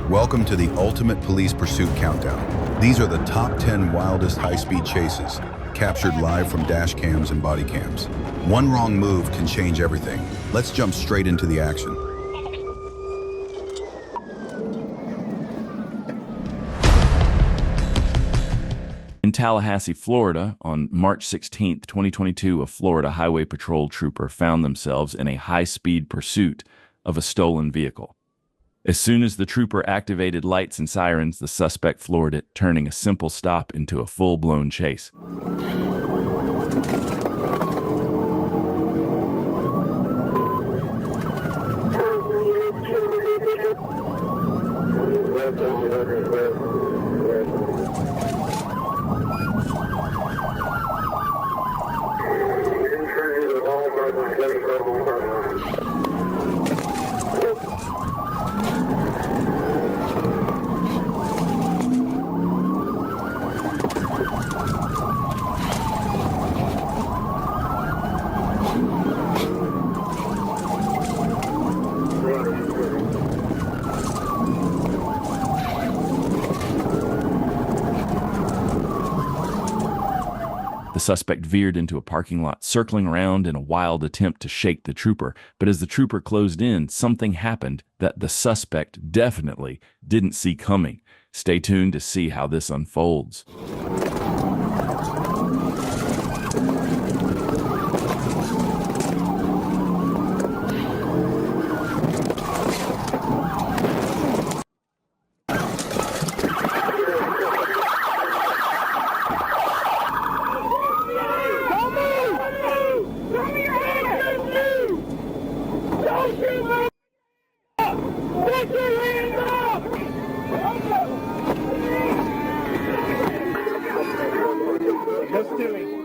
Welcome to the Ultimate Police Pursuit Countdown. These are the top 10 wildest high-speed chases, captured live from Dashcams and Bodycams. One wrong move can change everything. Let's jump straight into the action. In Tallahassee, Florida, on March 16, 2022, a Florida Highway Patrol trooper found themselves in a high-speed pursuit of a stolen vehicle. As soon as the trooper activated lights and sirens, the suspect floored it, turning a simple stop into a full-blown chase. The suspect veered into a parking lot, circling around in a wild attempt to shake the trooper. But as the trooper closed in, something happened that the suspect definitely didn't see coming. Stay tuned to see how this unfolds.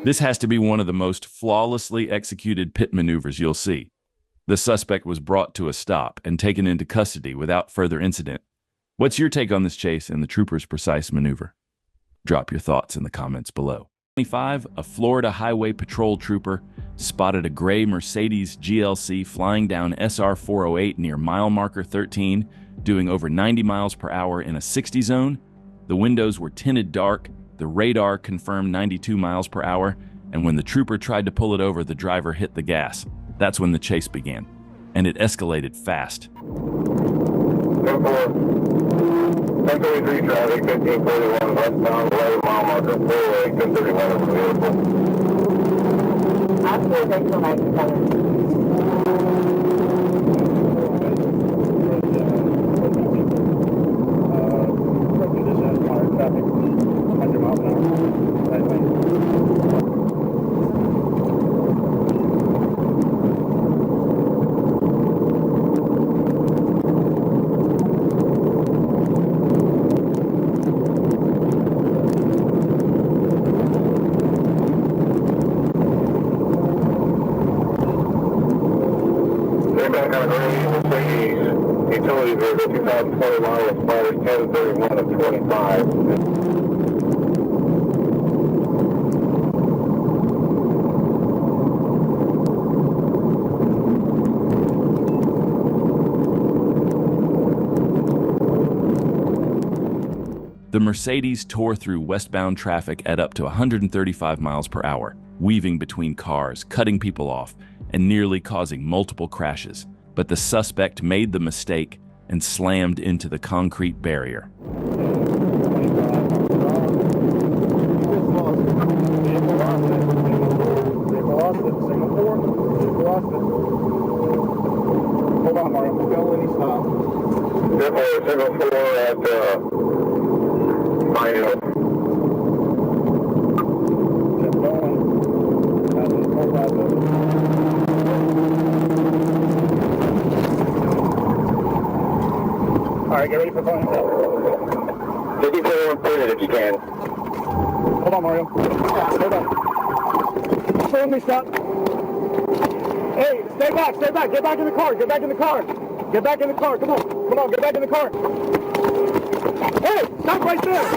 This has to be one of the most flawlessly executed pit maneuvers you'll see. The suspect was brought to a stop and taken into custody without further incident. What's your take on this chase and the trooper's precise maneuver? Drop your thoughts in the comments below. 25, a Florida Highway Patrol trooper spotted a gray Mercedes GLC flying down SR 408 near mile marker 13, doing over 90 miles per hour in a 60 zone. The windows were tinted dark. The radar confirmed 92 miles per hour, and when the trooper tried to pull it over, the driver hit the gas. That's when the chase began, and it escalated fast. 1043 traffic, 1541 westbound, 11 mile marker, 408, 1031 is the vehicle. Actually, they still 97. Traffic, 100 miles an hour. Right lane. Back on green, Mercedes utility vehicle 2020 model expires 10/31 of 25. The Mercedes tore through westbound traffic at up to 135 miles per hour, weaving between cars, cutting people off, and nearly causing multiple crashes. But the suspect made the mistake and slammed into the concrete barrier. Hold on, Mario. We'll go when he stops. Single 4 at Final. All right, get ready for phone call. 54 pointed if you can. Hold on, Mario. Hold on. Hold me, stop. Hey, stay back, stay back. Get back in the car. Get back in the car. Get back in the car. Come on. Come on, get back in the car. Hey, stop right there.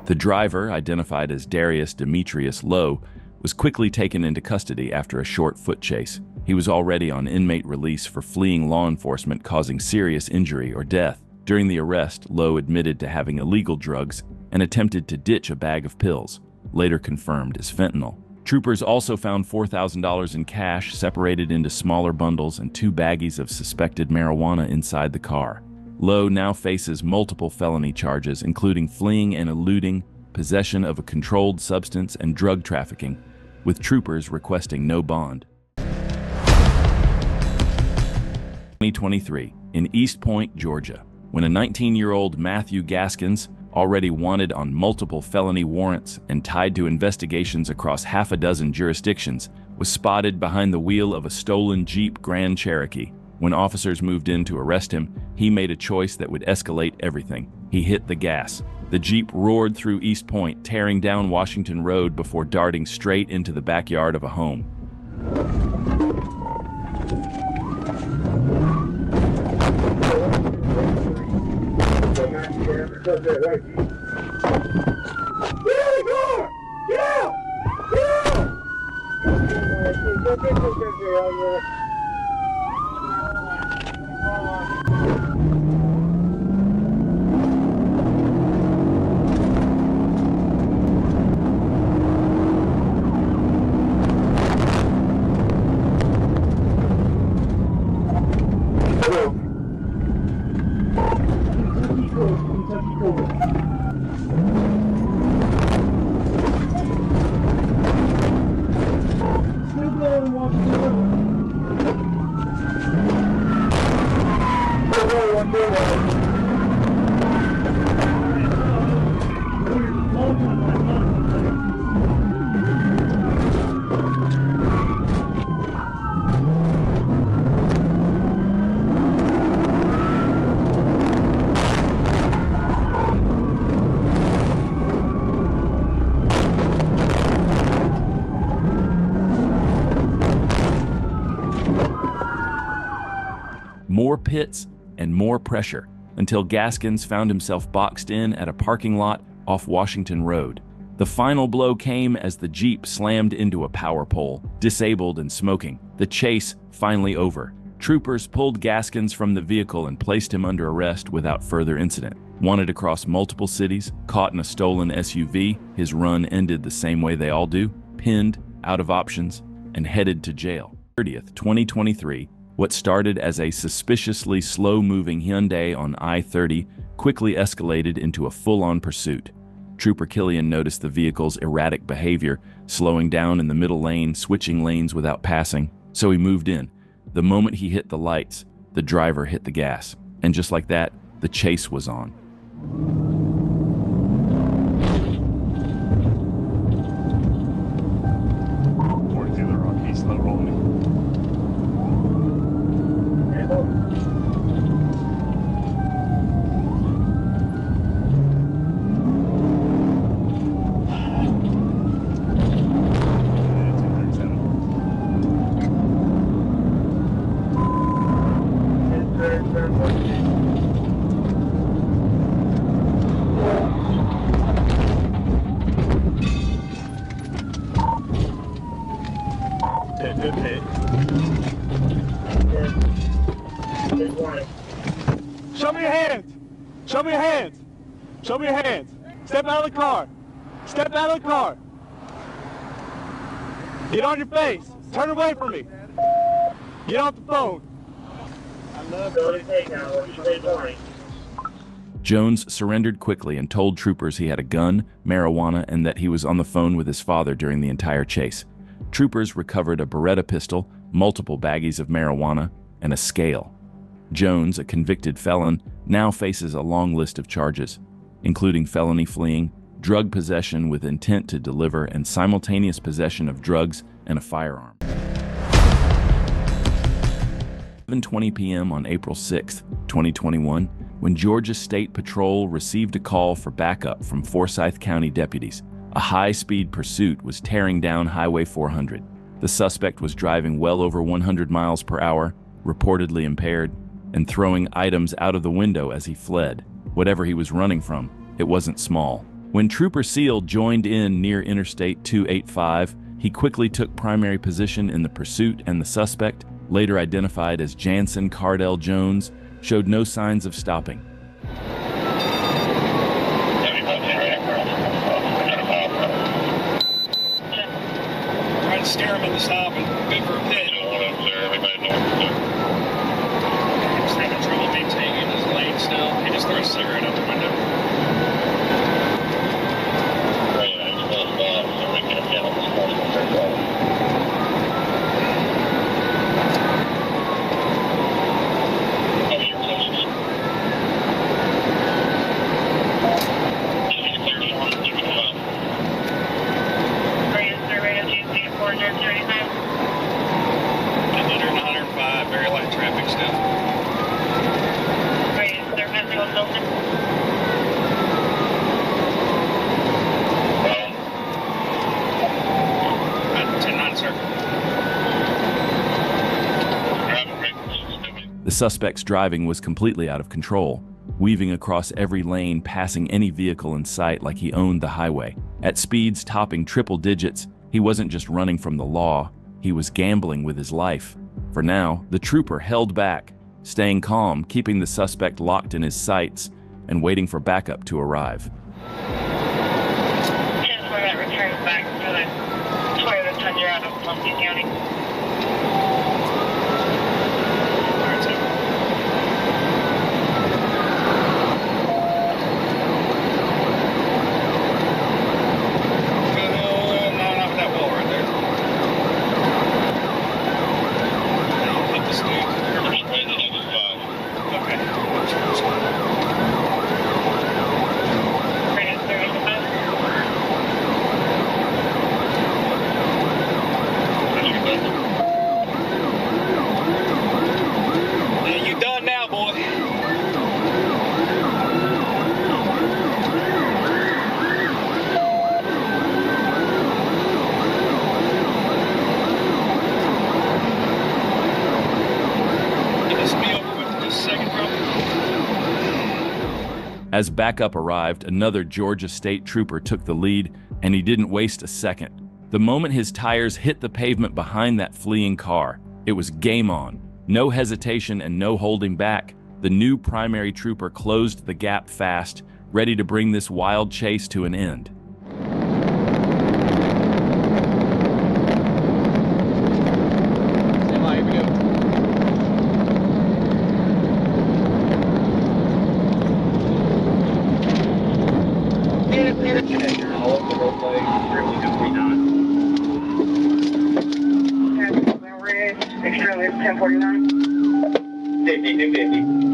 The driver, identified as Darius Demetrius Lowe, was quickly taken into custody after a short foot chase. He was already on inmate release for fleeing law enforcement causing serious injury or death. During the arrest, Lowe admitted to having illegal drugs and attempted to ditch a bag of pills, later confirmed as fentanyl. Troopers also found $4,000 in cash separated into smaller bundles and 2 baggies of suspected marijuana inside the car. Lowe now faces multiple felony charges, including fleeing and eluding, possession of a controlled substance, and drug trafficking, with troopers requesting no bond. 2023, in East Point, Georgia, when a 19-year-old Matthew Gaskins, already wanted on multiple felony warrants and tied to investigations across half a dozen jurisdictions, was spotted behind the wheel of a stolen Jeep Grand Cherokee. When officers moved in to arrest him, he made a choice that would escalate everything. He hit the gas. The Jeep roared through East Point, tearing down Washington Road before darting straight into the backyard of a home. More pits and more pressure, until Gaskins found himself boxed in at a parking lot off Washington Road. The final blow came as the Jeep slammed into a power pole, disabled and smoking. The chase finally over. Troopers pulled Gaskins from the vehicle and placed him under arrest without further incident. Wanted across multiple cities, caught in a stolen SUV, his run ended the same way they all do, pinned, out of options, and headed to jail. 30th, 2023, what started as a suspiciously slow-moving Hyundai on I-30 quickly escalated into a full-on pursuit. Trooper Killian noticed the vehicle's erratic behavior, slowing down in the middle lane, switching lanes without passing, so he moved in. The moment he hit the lights, the driver hit the gas. And just like that, the chase was on. Show me your hands. Show me your hands. Show me your hands. Step out of the car. Step out of the car. Get on your face. Turn away from me. Get off the phone. I love Takedowns. Jones surrendered quickly and told troopers he had a gun, marijuana, and that he was on the phone with his father during the entire chase. Troopers recovered a Beretta pistol, multiple baggies of marijuana, and a scale. Jones, a convicted felon, now faces a long list of charges, including felony fleeing, drug possession with intent to deliver, and simultaneous possession of drugs and a firearm. 7:20 p.m. on April 6, 2021, when Georgia State Patrol received a call for backup from Forsyth County deputies. A high-speed pursuit was tearing down Highway 400. The suspect was driving well over 100 miles per hour, reportedly impaired, and throwing items out of the window as he fled. Whatever he was running from, it wasn't small. When Trooper Seal joined in near Interstate 285 He quickly took primary position in the pursuit, and the suspect, later identified as Jansen Cardell Jones, showed no signs of stopping. Try to scare him into stopping. Good for a pit. He's having trouble maintaining his lane still. He just threw a cigarette out the window. Very light traffic still. Right, is there physical filter? 10-9, sir. The suspect's driving was completely out of control, weaving across every lane, passing any vehicle in sight like he owned the highway. At speeds topping triple digits, he wasn't just running from the law, he was gambling with his life. For now, the trooper held back, staying calm, keeping the suspect locked in his sights and waiting for backup to arrive. Just for that return back for the Toyota Tundra out of Columbia County. Alright, sir. No, not with that wall right there. Hit the speed. Okay. Right, is there any filter? Yeah, you done now, boy. Get this be over with in just a second, bro. As backup arrived, another Georgia State trooper took the lead, and he didn't waste a second. The moment his tires hit the pavement behind that fleeing car, it was game on. No hesitation and no holding back. The new primary trooper closed the gap fast, ready to bring this wild chase to an end. Stand by, here we go. Extremely 1049. 50, 250.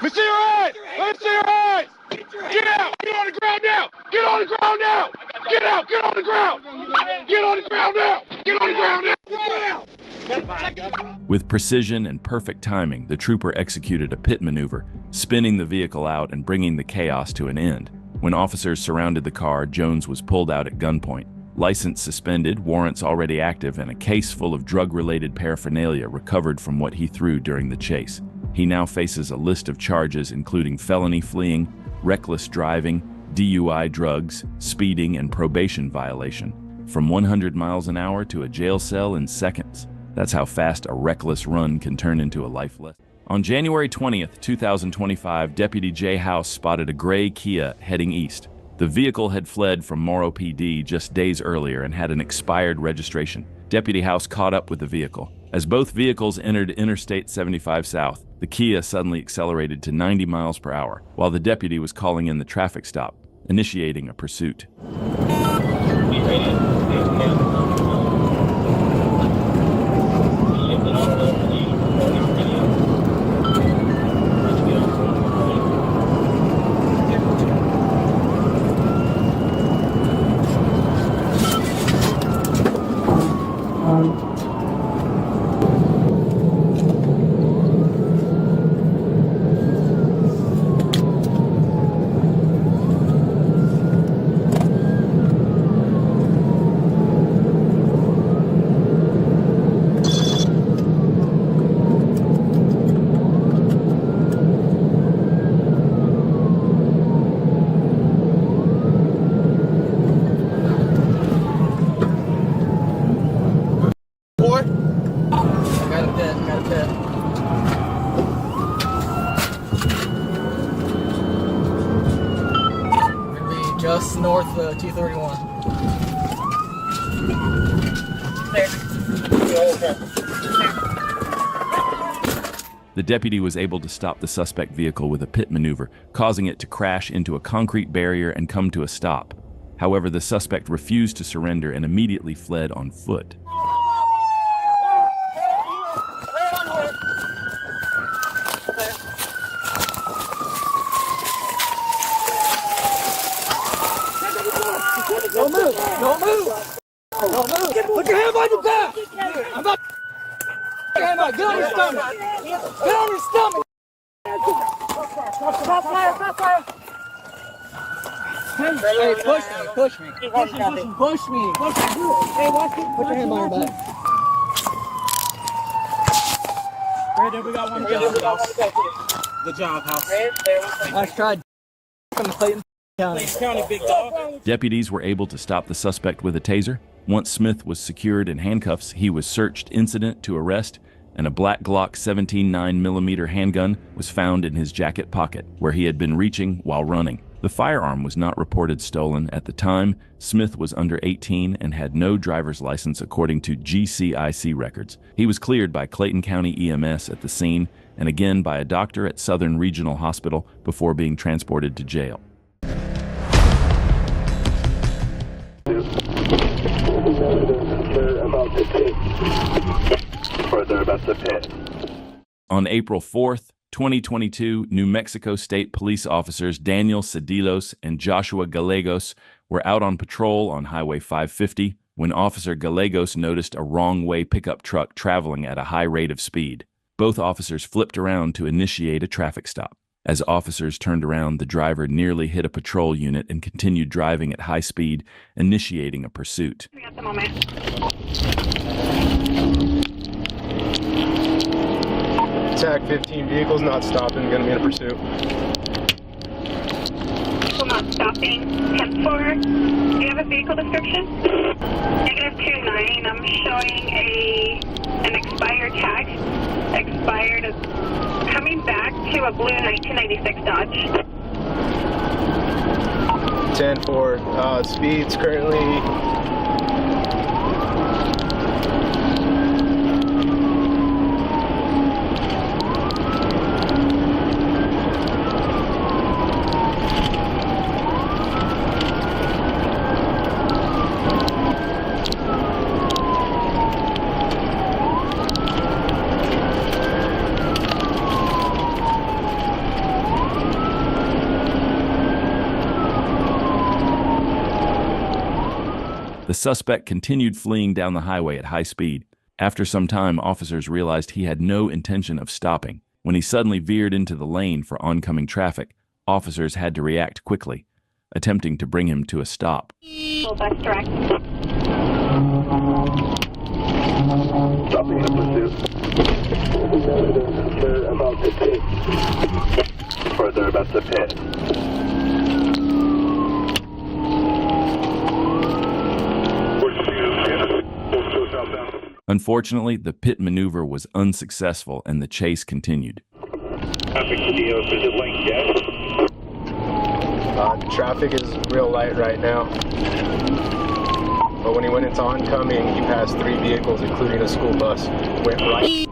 Let's see your eyes! Let's see your eyes! Get out! Get on the ground now! Get on the ground now! Get out! Get on the ground! Get on the ground now! Get on the ground now! With precision and perfect timing, the trooper executed a pit maneuver, spinning the vehicle out and bringing the chaos to an end. When officers surrounded the car, Jones was pulled out at gunpoint. License suspended, warrants already active, and a case full of drug-related paraphernalia recovered from what he threw during the chase. He now faces a list of charges including felony fleeing, reckless driving, DUI drugs, speeding, and probation violation. From 100 miles an hour to a jail cell in seconds. That's how fast a reckless run can turn into a life lesson. On January 20th, 2025, Deputy Jay House spotted a gray Kia heading east. The vehicle had fled from Morrow PD just days earlier and had an expired registration. Deputy House caught up with the vehicle. As both vehicles entered Interstate 75 South, the Kia suddenly accelerated to 90 miles per hour, while the deputy was calling in the traffic stop, initiating a pursuit. just north of 231. The deputy was able to stop the suspect vehicle with a pit maneuver, causing it to crash into a concrete barrier and come to a stop. However, the suspect refused to surrender and immediately fled on foot. Don't move! Don't move! Don't move! Put your hand on your back! I'm not... Get on your stomach! Get on your stomach! Stop fire! Stop fire! Hey, push me! Push me! Push me! Hey, watch it! Put your hand on your back. Brandon, we got one job house. The job house. I tried from the Clayton County, big dog. Deputies were able to stop the suspect with a taser. Once Smith was secured in handcuffs, he was searched incident to arrest, and a black Glock 17 9mm handgun was found in his jacket pocket, where he had been reaching while running. The firearm was not reported stolen at the time. Smith was under 18 and had no driver's license according to GCIC records. He was cleared by Clayton County EMS at the scene and again by a doctor at Southern Regional Hospital before being transported to jail. Further about the pit. On April 4th, 2022, New Mexico State police officers Daniel Cedilos and Joshua Gallegos were out on patrol on Highway 550 when Officer Gallegos noticed a wrong-way pickup truck traveling at a high rate of speed. Both officers flipped around to initiate a traffic stop. As officers turned around, the driver nearly hit a patrol unit and continued driving at high speed, initiating a pursuit. At the moment. Attack 15 vehicles, not stopping, gonna be in a pursuit. Vehicle not stopping. 10-4. Do you have a vehicle description? -29. I'm showing an expired tag. Expired. Coming back to a blue 1996 Dodge. 10-4. Speeds currently. The suspect continued fleeing down the highway at high speed. After some time, officers realized he had no intention of stopping. When he suddenly veered into the lane for oncoming traffic, officers had to react quickly, attempting to bring him to a stop. Full bus direct. Stopping the pursuit. About the pit. Further about the pit. Unfortunately, the pit maneuver was unsuccessful and the chase continued. Traffic is real light right now. But when he went into oncoming, he passed 3 vehicles, including a school bus. Went right.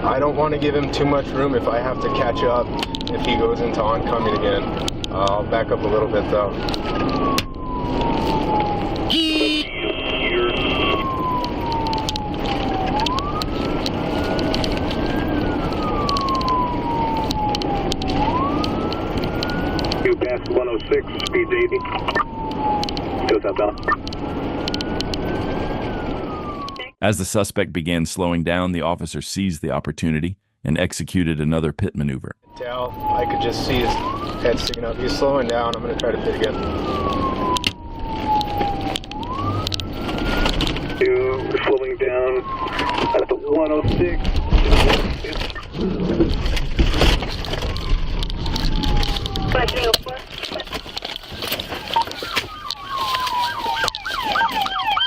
I don't want to give him too much room if I have to catch up if he goes into oncoming again. I'll back up a little bit though. You passed 106, speed 80. Go southbound. As the suspect began slowing down, the officer seized the opportunity and executed another pit maneuver. I could just see his head sticking up. He's slowing down. I'm going to try to pit again. You're slowing down at the 106.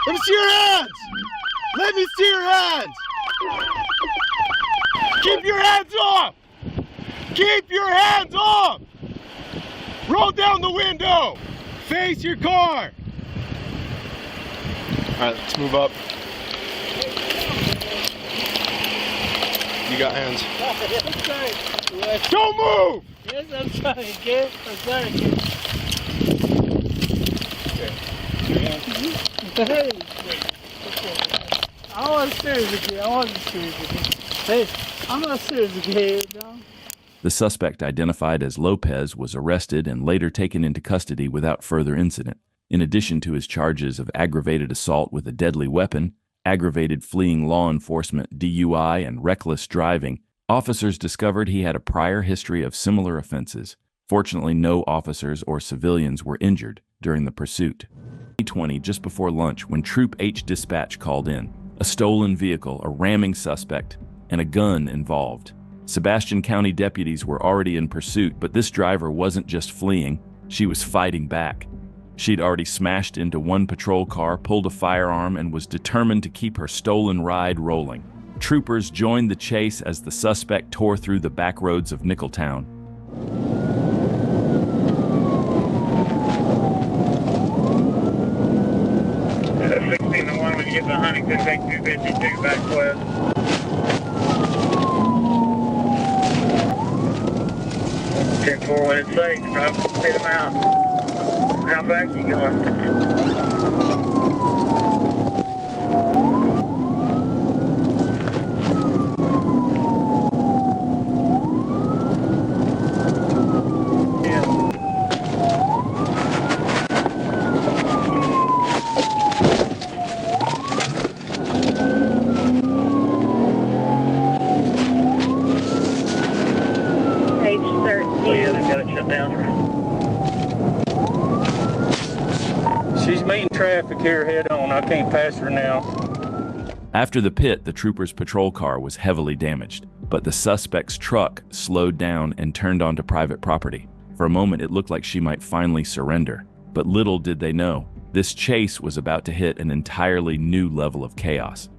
Let me see your hands! Let me see your hands! Keep your hands off! Keep your hands off! Roll down the window! Face your car! Alright, let's move up. You got hands. Don't move! Yes, I'm trying, kid. I'm sorry, kid. Hey. I wasn't serious, kid. I wasn't serious, kid. Hey, I'm not serious, kid. No. The suspect, identified as Lopez, was arrested and later taken into custody without further incident. In addition to his charges of aggravated assault with a deadly weapon, aggravated fleeing law enforcement DUI, and reckless driving, officers discovered he had a prior history of similar offenses. Fortunately, no officers or civilians were injured during the pursuit. 2020, just before lunch, when Troop H dispatch called in, a stolen vehicle, a ramming suspect, and a gun involved. Sebastian County deputies were already in pursuit, but this driver wasn't just fleeing, she was fighting back. She'd already smashed into one patrol car, pulled a firearm, and was determined to keep her stolen ride rolling. Troopers joined the chase as the suspect tore through the back roads of Nickeltown. At 16 to 1 when you get to Huntington, take 252 back west. 10-4 when it's safe, try to spit them out. How fast you going? She's meeting traffic here head on. I can't pass her now. After the pit, the trooper's patrol car was heavily damaged, but the suspect's truck slowed down and turned onto private property. For a moment, it looked like she might finally surrender, but little did they know, this chase was about to hit an entirely new level of chaos.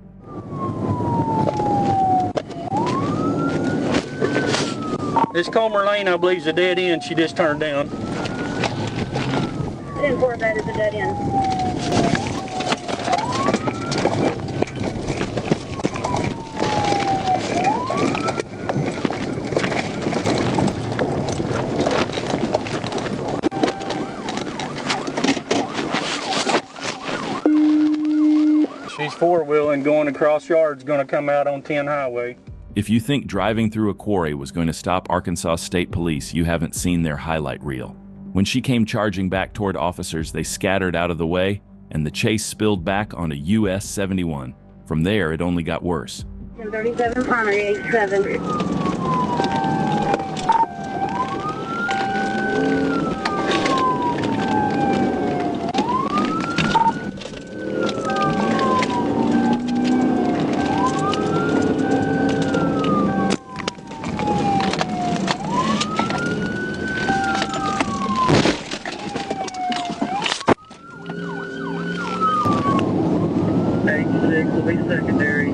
This Comer Lane, I believe, is a dead end. She just turned down. 10-4, that is a dead end. She's four-wheeling going across yards, going to come out on 10 highway. If you think driving through a quarry was going to stop Arkansas State Police, you haven't seen their highlight reel. When she came charging back toward officers, they scattered out of the way, and the chase spilled back onto US 71. From there, it only got worse. 1037 primary 87. Will be secondary.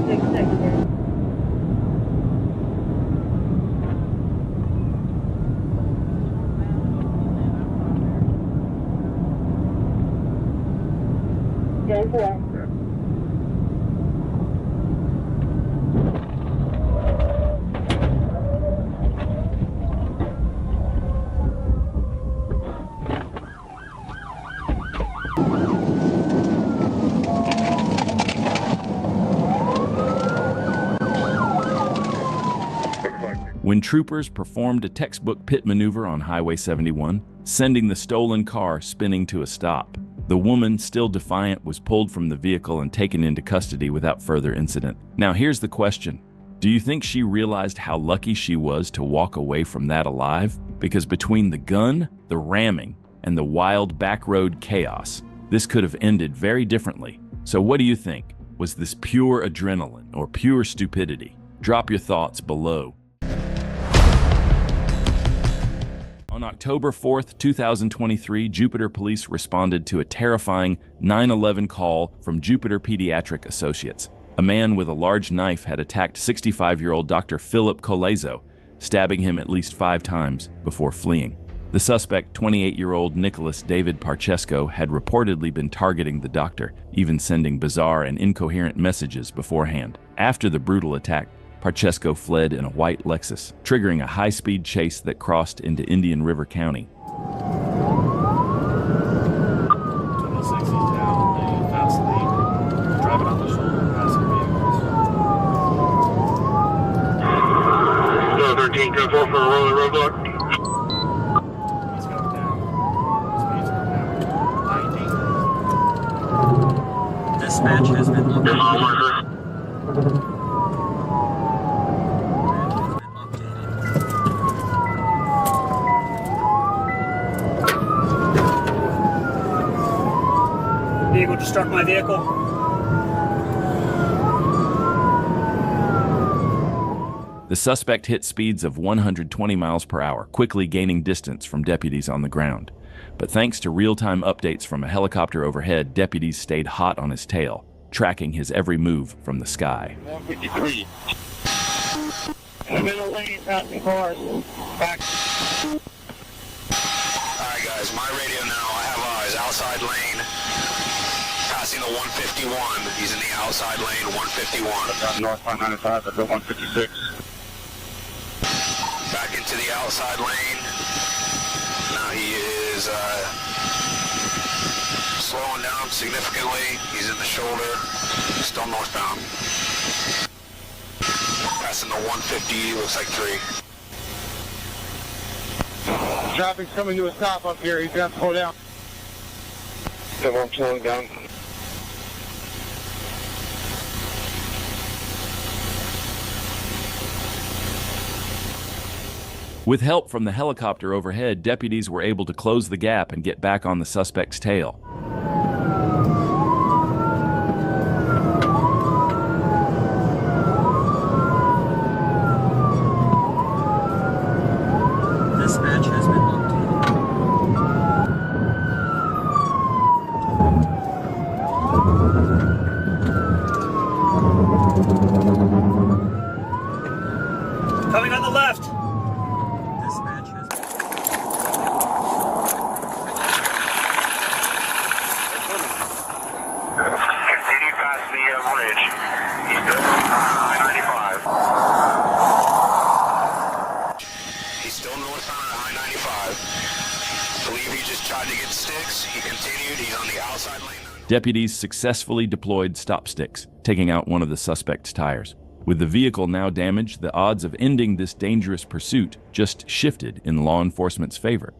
6 secondary. Go for it. When troopers performed a textbook pit maneuver on Highway 71, sending the stolen car spinning to a stop, the woman, still defiant, was pulled from the vehicle and taken into custody without further incident. Now here's the question. Do you think she realized how lucky she was to walk away from that alive? Because between the gun, the ramming, and the wild backroad chaos, this could have ended very differently. So what do you think? Was this pure adrenaline or pure stupidity? Drop your thoughts below. On October 4th, 2023, Jupiter Police responded to a terrifying 911 call from Jupiter Pediatric Associates. A man with a large knife had attacked 65-year-old Dr. Philip Colezo, stabbing him at least 5 times before fleeing. The suspect, 28-year-old Nicholas David Parchesco, had reportedly been targeting the doctor, even sending bizarre and incoherent messages beforehand. After the brutal attack, Parchesco fled in a white Lexus, triggering a high-speed chase that crossed into Indian River County. No, 13, 10-4 for a rolling roadblock. Dispatch has been Your updated. mile marker. Vehicle just struck my vehicle. The suspect hit speeds of 120 miles per hour, quickly gaining distance from deputies on the ground. But thanks to real-time updates from a helicopter overhead, deputies stayed hot on his tail, tracking his every move from the sky. 153. Middle lane, passing cars. Back. Alright guys, my radio now, I have eyes, outside lane, passing the 151, he's in the outside lane, 151. North 595, that's the 156. Back into the outside lane, now he is slowing down significantly, he's in the shoulder, still northbound. Passing the 150, looks like 3. Traffic's coming to a stop up here, he's gonna have to pull down. So I'm slowing down. With help from the helicopter overhead, deputies were able to close the gap and get back on the suspect's tail. Dispatch has been updated. Coming on the left. Dispatch has Continue past the bridge, he's still on I-95. He's still northbound on I-95. Believe he just tried to get sticks, he continued, he's on the outside lane. Deputies successfully deployed stop sticks, taking out one of the suspect's tires. With the vehicle now damaged, the odds of ending this dangerous pursuit just shifted in law enforcement's favor.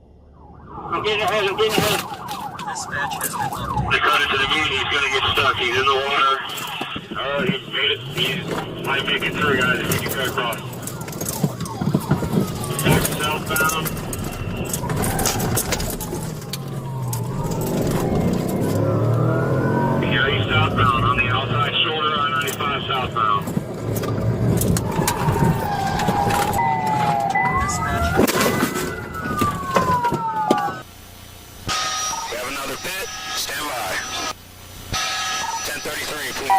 I'm getting ahead, I'm getting ahead. Dispatch has been updated. They cut into the moon, he's gonna get stuck, he's in the water. He made it, he might make it through, guys, if he can cut across. Back southbound. Yeah, he's southbound, on the outside shoulder, I-95 southbound. Dispatch. We have another pit, stand by. 1033, please.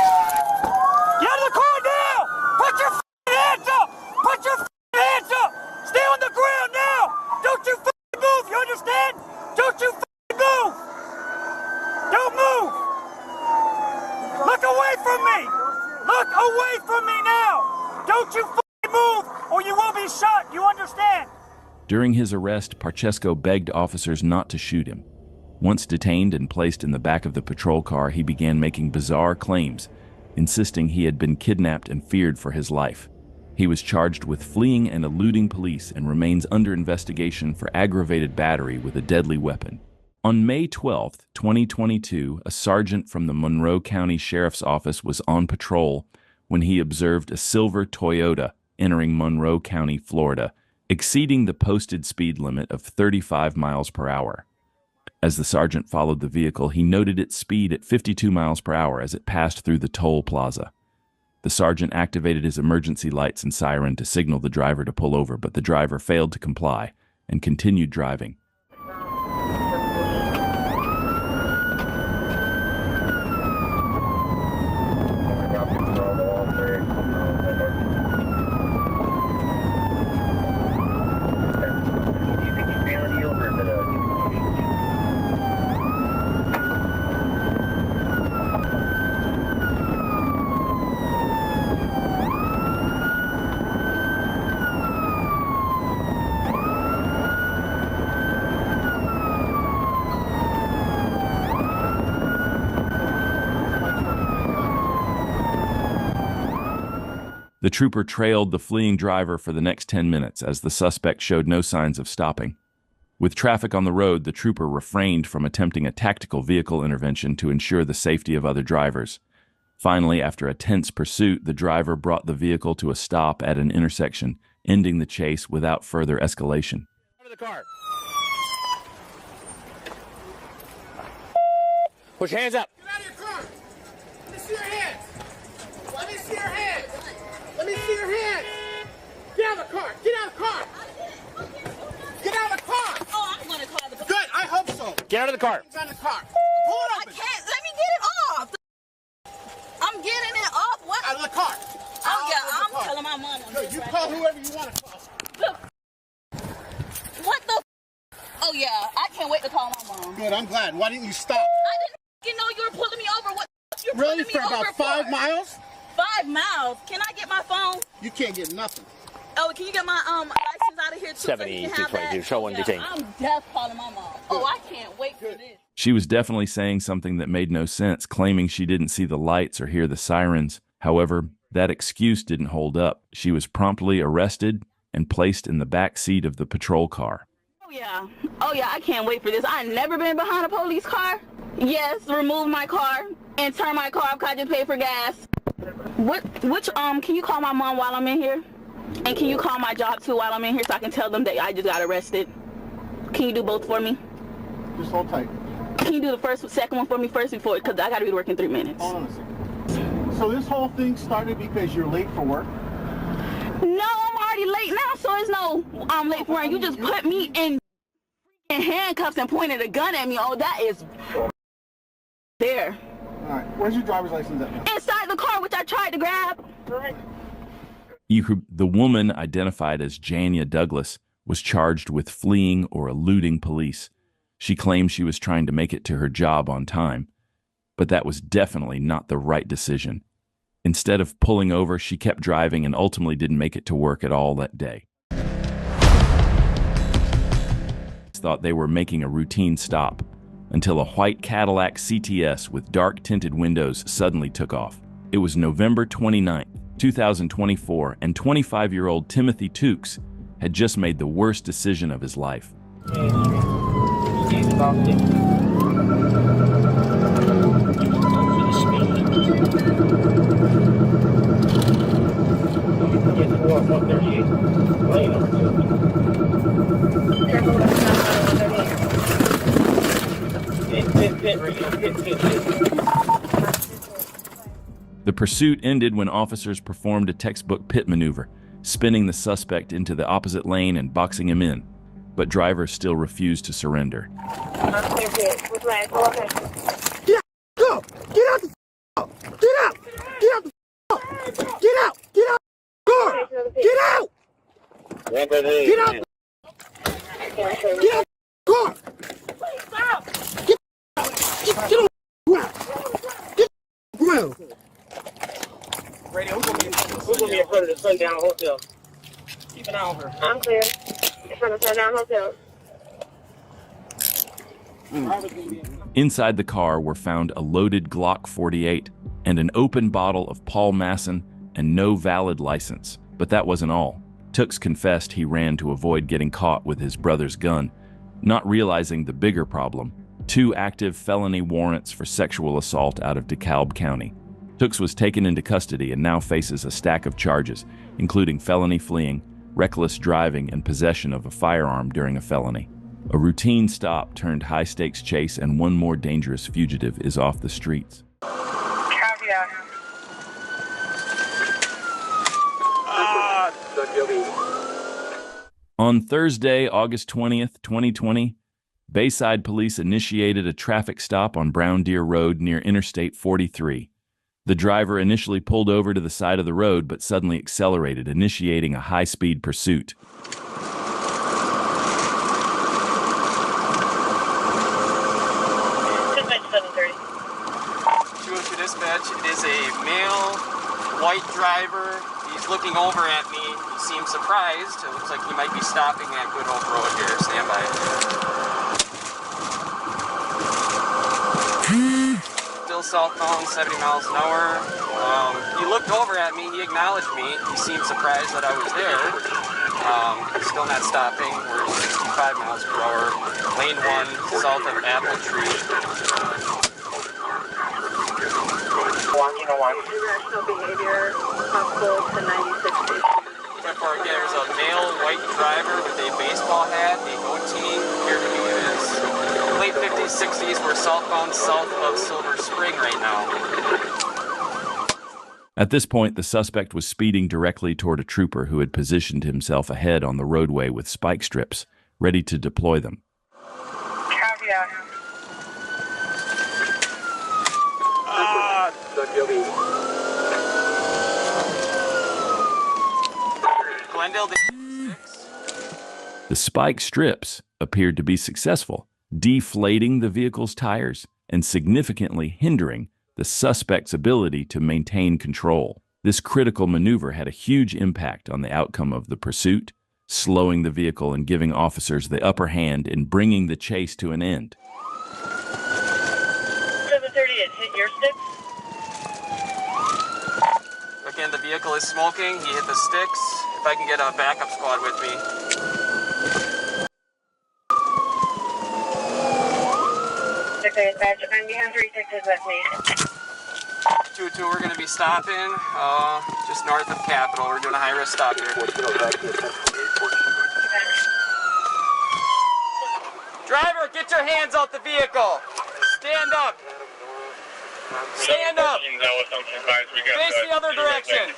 Get out of the car now! Put your hands up! Put your hands up! Stay on the ground now! Don't you move, you understand? Don't you move! Don't move! Look away from me! Look away from me now! Don't you move, or you will be shot, you understand? During his arrest, Parchesco begged officers not to shoot him. Once detained and placed in the back of the patrol car, he began making bizarre claims, insisting he had been kidnapped and feared for his life. He was charged with fleeing and eluding police and remains under investigation for aggravated battery with a deadly weapon. On May 12, 2022, a sergeant from the Monroe County Sheriff's Office was on patrol when he observed a silver Toyota entering Monroe County, Florida, exceeding the posted speed limit of 35 miles per hour. As the sergeant followed the vehicle, he noted its speed at 52 miles per hour as it passed through the toll plaza. The sergeant activated his emergency lights and siren to signal the driver to pull over, but the driver failed to comply and continued driving. The trooper trailed the fleeing driver for the next 10 minutes as the suspect showed no signs of stopping. With traffic on the road, the trooper refrained from attempting a tactical vehicle intervention to ensure the safety of other drivers. Finally, after a tense pursuit, the driver brought the vehicle to a stop at an intersection, ending the chase without further escalation. Out of the car. Put your hands up. Get out of your car. Let me see your hands. Let me see your hands. Let me see your hands. Get out of the car. Get out of the car. Get out of the car. Oh, I'm gonna call the police. Good. I hope so. Get out of the car. Get out of the car. Pull it I open. can't. Let me get it off. I'm getting it off. What? Out of the car. I'm telling my mom. Good. You call whoever you want to call. What the? Oh yeah, I can't wait to call my mom. Good. I'm glad. Why didn't you stop? I didn't know you were pulling me over. What? You're Really? pulling me For over about 5 miles? 5 miles. Can I get my phone? You can't get nothing. Oh, can you get my license out of here too? 7222, show one detained. I'm deaf calling my mom. Oh, I can't wait for this. She was definitely saying something that made no sense, claiming she didn't see the lights or hear the sirens. However, that excuse didn't hold up. She was promptly arrested and placed in the back seat of the patrol car. Oh yeah, I can't wait for this. I've never been behind a police car. Yes, remove my car and turn my car off because I just paid for gas. Can you call my mom while I'm in here? And can you call my job too while I'm in here so I can tell them that I just got arrested? Can you do both for me? Just hold tight. Can you do the second one for me first because I got to be to work in 3 minutes. Hold on a second. So this whole thing started because you're late for work? No, I'm already late now, so it's no I'm late for work. You just put me in handcuffs and pointed a gun at me. Oh, that is there. All right. Where's your driver's license at now? Inside the car, which I tried to grab. The woman, identified as Jania Douglas, was charged with fleeing or eluding police. She claimed she was trying to make it to her job on time, but that was definitely not the right decision. Instead of pulling over, she kept driving and ultimately didn't make it to work at all that day. Thought they were making a routine stop until a white Cadillac CTS with dark tinted windows suddenly took off. It was November 29th, 2024, and 25-year-old Timothy Tukes had just made the worst decision of his life. The pursuit ended when officers performed a textbook pit maneuver, spinning the suspect into the opposite lane and boxing him in. But driver still refused to surrender. Get out! Go! Get out! Get out! Get out! Get out! Get out! Car! Get out! Get out! Get out! Car! Stop! Get on the ground! Get on the ground! Radio, who's gonna be in front of the Sundown Hotel? Keep an eye on her. I'm clear. In front of Sundown Hotel. Inside the car were found a loaded Glock 48 and an open bottle of Paul Masson and no valid license. But that wasn't all. Tukes confessed he ran to avoid getting caught with his brother's gun, not realizing the bigger problem: 2 active felony warrants for sexual assault out of DeKalb County. Tukes was taken into custody and now faces a stack of charges, including felony fleeing, reckless driving, and possession of a firearm during a felony. A routine stop turned high-stakes chase, and one more dangerous fugitive is off the streets. On Thursday, August 20th, 2020, Bayside Police initiated a traffic stop on Brown Deer Road near Interstate 43. The driver initially pulled over to the side of the road but suddenly accelerated, initiating a high-speed pursuit. Dispatch, it is a male, white driver. He's looking over at me. He seems surprised. It looks like he might be stopping at Good Hope Road here. Stand by. Still still southbound, 70 miles an hour. He looked over at me, he acknowledged me. He seemed surprised that I was there. Still not stopping. We're 65 miles per hour. Lane 1, south of Apple Tree. Walking a one. Irrational behavior, possible to 96 feet. Therefore, again, there's a male white driver with a baseball hat, a goatee, appeared to be in his late 50s, 60s. We're southbound south of Silver Spring right now. At this point, the suspect was speeding directly toward a trooper who had positioned himself ahead on the roadway with spike strips, ready to deploy them. Glendale. The spike strips appeared to be successful, deflating the vehicle's tires and significantly hindering the suspect's ability to maintain control. This critical maneuver had a huge impact on the outcome of the pursuit, slowing the vehicle and giving officers the upper hand in bringing the chase to an end. 730, it hit your sticks? Again, the vehicle is smoking. He hit the sticks. If I can get a backup squad with me. I'm behind 3 6s with me. 2-2, we're going to be stopping just north of Capitol. We're doing a high-risk stop here. Driver, get your hands out the vehicle. Stand up. Stand up. Face the other direction.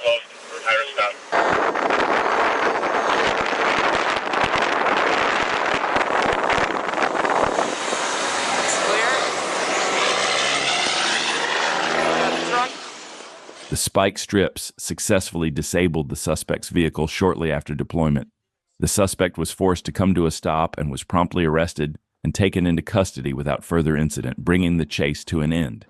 The spike strips successfully disabled the suspect's vehicle shortly after deployment. The suspect was forced to come to a stop and was promptly arrested and taken into custody without further incident, bringing the chase to an end.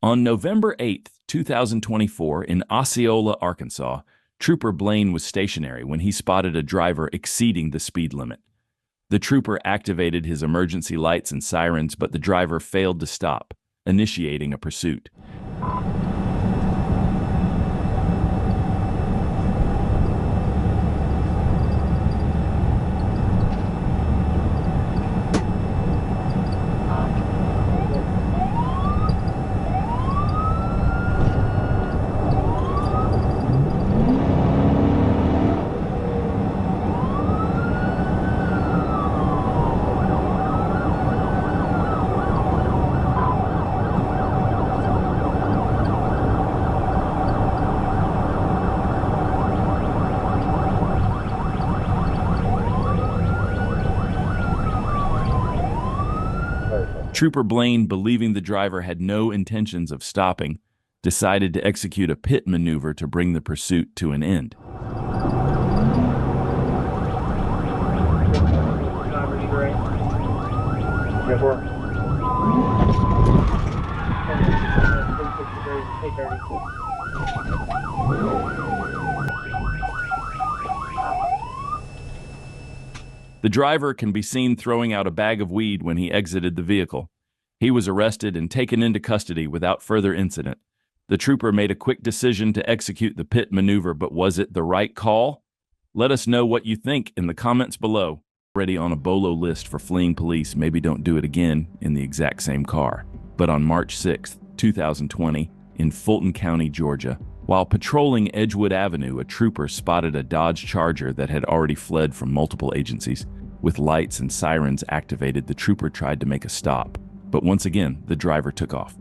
On November 8, 2024, in Osceola, Arkansas, Trooper Blaine was stationary when he spotted a driver exceeding the speed limit. The trooper activated his emergency lights and sirens, but the driver failed to stop, initiating a pursuit. Trooper Blaine, believing the driver had no intentions of stopping, decided to execute a pit maneuver to bring the pursuit to an end. The driver can be seen throwing out a bag of weed when he exited the vehicle. He was arrested and taken into custody without further incident. The trooper made a quick decision to execute the pit maneuver, but was it the right call? Let us know what you think in the comments below. Already on a BOLO list for fleeing police, maybe don't do it again in the exact same car. But on March 6, 2020, in Fulton County, Georgia, while patrolling Edgewood Avenue, a trooper spotted a Dodge Charger that had already fled from multiple agencies. With lights and sirens activated, the trooper tried to make a stop. But once again, the driver took off.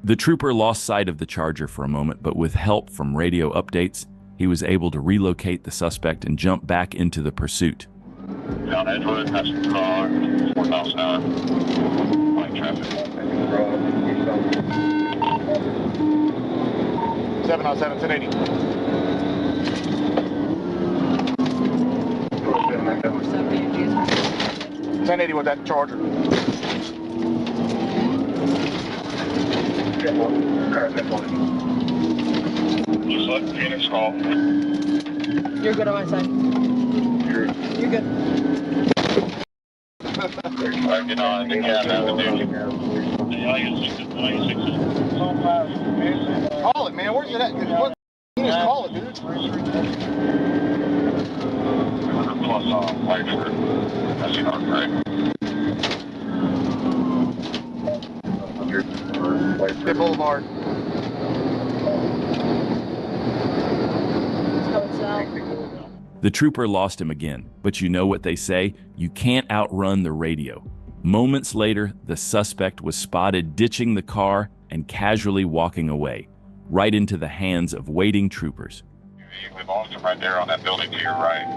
The trooper lost sight of the Charger for a moment, but with help from radio updates, he was able to relocate the suspect and jump back into the pursuit. Down Edgewood, passing car, 4 miles an hour. Light traffic. 707, 1080. 1080 with that Charger. Just let Phoenix call. You're good on my side. You're good. Alright, get on the cab avenue. Call it, man. Where's it at? What? Phoenix, call it, dude. Plus, Whiteford. That's the arc, right? Whiteford Boulevard. The trooper lost him again, but you know what they say, you can't outrun the radio. Moments later, the suspect was spotted ditching the car and casually walking away, right into the hands of waiting troopers. We lost him right there on that building to your right.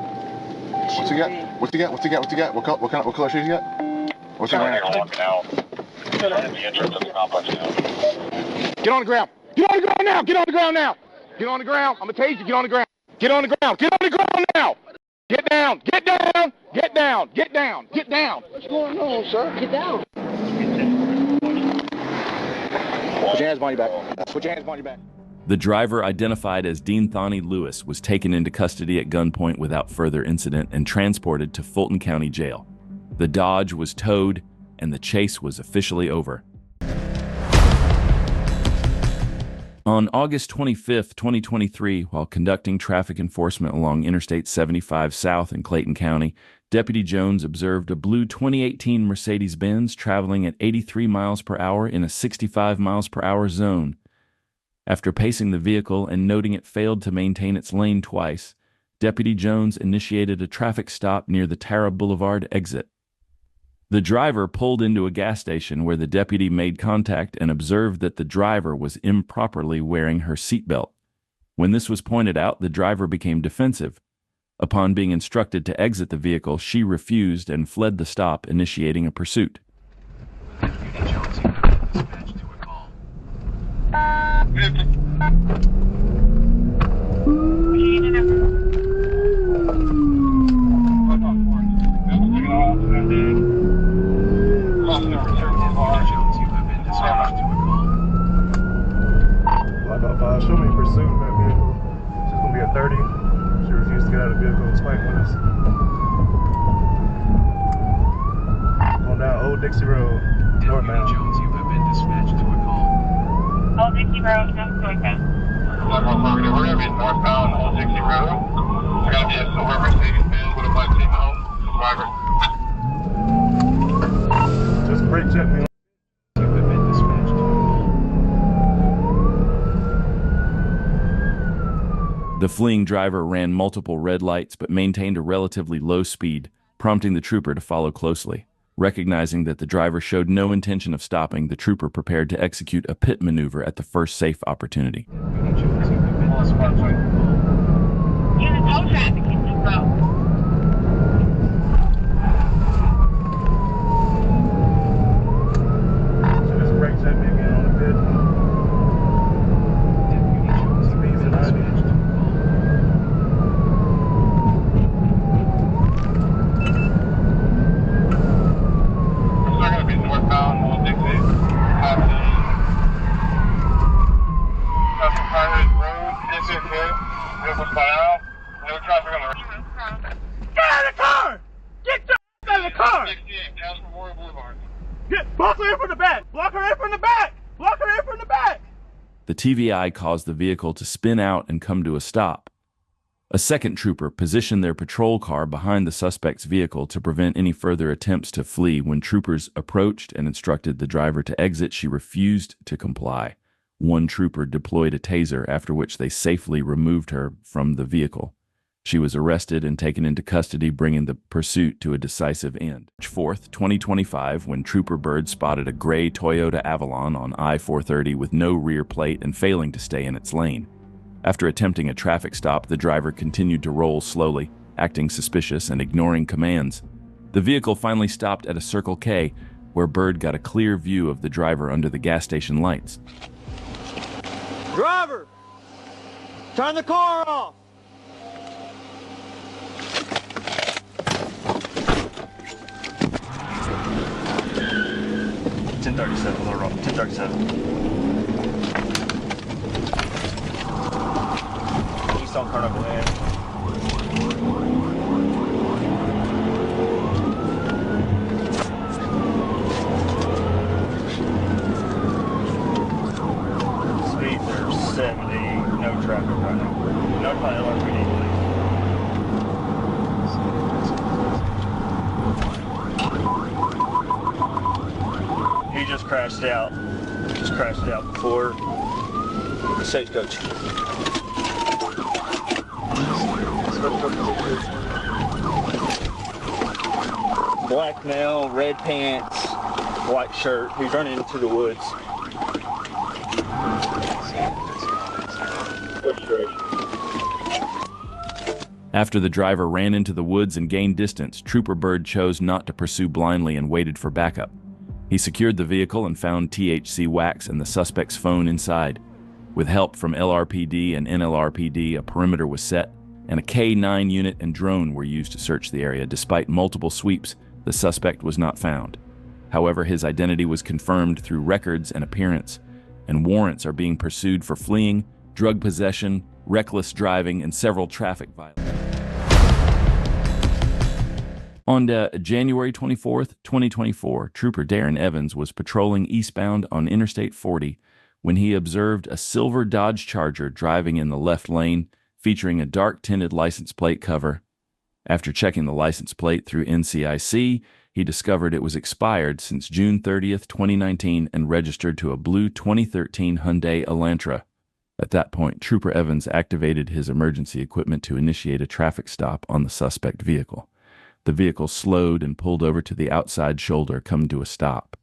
What's he got? What's he got? What's he got? What's he got? What color shoes he got? What's he wearing? Walking out. At the entrance of the complex now. Get on the ground! Get on the ground now! Get on the ground now! Get on the ground! I'm gonna tase you. Get on the ground! Get on the ground! Get on the ground now! Get down! Get down! Get down! Get down! Get down! What's going on, sir? Get down! Put your hands behind your back. Put your hands behind your back. The driver, identified as Dean Thonny Lewis, was taken into custody at gunpoint without further incident and transported to Fulton County Jail. The Dodge was towed, and the chase was officially over. On August 25, 2023, while conducting traffic enforcement along Interstate 75 South in Clayton County, Deputy Jones observed a blue 2018 Mercedes-Benz traveling at 83 miles per hour in a 65 miles per hour zone. After pacing the vehicle and noting it failed to maintain its lane twice, Deputy Jones initiated a traffic stop near the Tara Boulevard exit. The driver pulled into a gas station where the deputy made contact and observed that the driver was improperly wearing her seatbelt. When this was pointed out, the driver became defensive. Upon being instructed to exit the vehicle, she refused and fled the stop, initiating a pursuit. She'll be pursuing that vehicle. She's gonna be a 30. She refused to get out of the vehicle. Explain with us. On down Old Dixie Road, northbound. Jones, you have been dispatched to a call. Old Dixie Road, northbound. We're gonna be northbound Old Dixie Road. There's gonna be a silver Mercedes-Benz with a black seatbelt. Driver. Just brake check me. The fleeing driver ran multiple red lights but maintained a relatively low speed, prompting the trooper to follow closely. Recognizing that the driver showed no intention of stopping, the trooper prepared to execute a pit maneuver at the first safe opportunity. Unit tow traffic in the road. So just brake check me again on the pit. Speeds and ID. Northbound Old Dixie, passing private road, exit hit, vehicle spot out, no traffic on the road. Get out of the car! Get the out of the car! 68, Gas Memorial Boulevard. Block her in from the back! Block her in from the back! Block her in from the back! The TVI caused the vehicle to spin out and come to a stop. A second trooper positioned their patrol car behind the suspect's vehicle to prevent any further attempts to flee. When troopers approached and instructed the driver to exit, she refused to comply. One trooper deployed a taser, after which they safely removed her from the vehicle. She was arrested and taken into custody, bringing the pursuit to a decisive end. March 4th, 2025, when Trooper Bird spotted a gray Toyota Avalon on I-430 with no rear plate and failing to stay in its lane. After attempting a traffic stop, the driver continued to roll slowly, acting suspicious and ignoring commands. The vehicle finally stopped at a Circle K, where Bird got a clear view of the driver under the gas station lights. Driver! Turn the car off! $10.37, a little wrong. $10.37. Please don't turn up ahead. Speeds are 70, no traffic right now. Notify LRPD, please. He just crashed out. Before the stagecoach. Black male, red pants, white shirt. He's running into the woods. After the driver ran into the woods and gained distance, Trooper Bird chose not to pursue blindly and waited for backup. He secured the vehicle and found THC wax and the suspect's phone inside. With help from LRPD and NLRPD, a perimeter was set, and a K-9 unit and drone were used to search the area. Despite multiple sweeps, the suspect was not found. However, his identity was confirmed through records and appearance, and warrants are being pursued for fleeing, drug possession, reckless driving, and several traffic violations. On January 24th, 2024, Trooper Darren Evans was patrolling eastbound on Interstate 40 when he observed a silver Dodge Charger driving in the left lane, featuring a dark-tinted license plate cover. After checking the license plate through NCIC, he discovered it was expired since June 30th, 2019 and registered to a blue 2013 Hyundai Elantra. At that point, Trooper Evans activated his emergency equipment to initiate a traffic stop on the suspect vehicle. The vehicle slowed and pulled over to the outside shoulder, coming to a stop.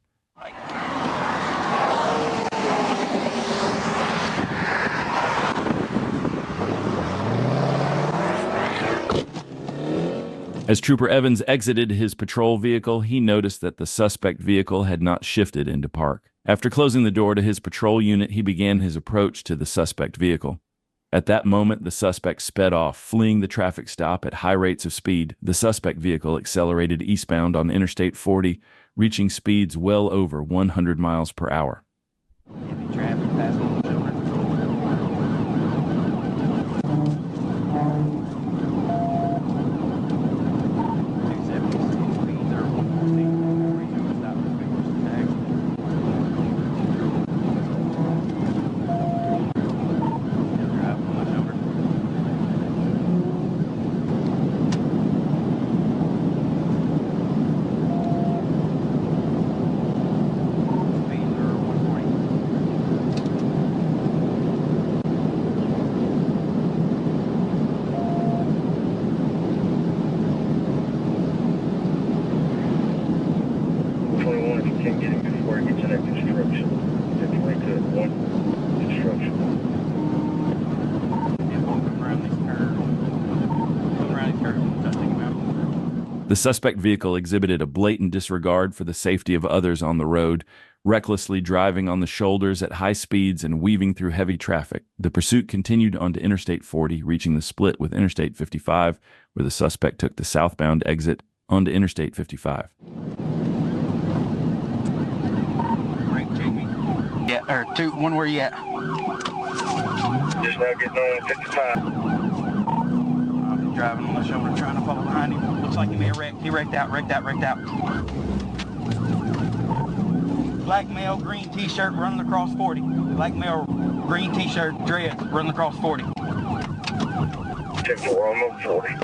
As Trooper Evans exited his patrol vehicle, he noticed that the suspect vehicle had not shifted into park. After closing the door to his patrol unit, he began his approach to the suspect vehicle. At that moment, the suspect sped off, fleeing the traffic stop at high rates of speed. The suspect vehicle accelerated eastbound on Interstate 40, reaching speeds well over 100 miles per hour. The suspect vehicle exhibited a blatant disregard for the safety of others on the road, recklessly driving on the shoulders at high speeds and weaving through heavy traffic. The pursuit continued onto Interstate 40, reaching the split with Interstate 55, where the suspect took the southbound exit onto Interstate 55. Right, Jamie. Yeah, or two, one where you at? Just now getting on 55. I'm driving on the shoulder, trying to follow behind him. Looks like he may have wrecked. He wrecked out. Black male, green t-shirt, running across 40. Black male, green t-shirt, dreads, running across 40. 10-4 on 40.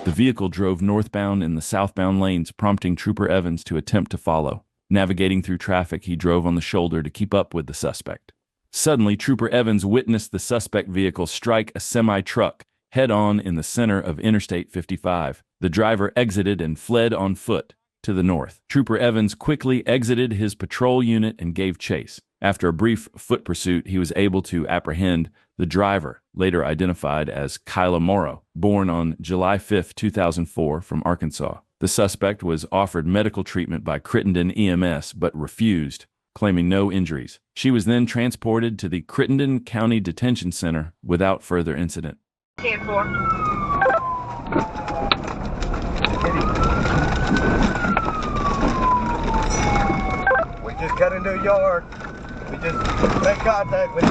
The vehicle drove northbound in the southbound lanes, prompting Trooper Evans to attempt to follow. Navigating through traffic, he drove on the shoulder to keep up with the suspect. Suddenly, Trooper Evans witnessed the suspect vehicle strike a semi-truck head-on in the center of Interstate 55. The driver exited and fled on foot to the north. Trooper Evans quickly exited his patrol unit and gave chase. After a brief foot pursuit, he was able to apprehend the driver, later identified as Kyla Morrow, born on July 5, 2004, from Arkansas. The suspect was offered medical treatment by Crittenden EMS but refused, claiming no injuries. She was then transported to the Crittenden County Detention Center without further incident. 10-4. We just cut into a yard. We just made contact with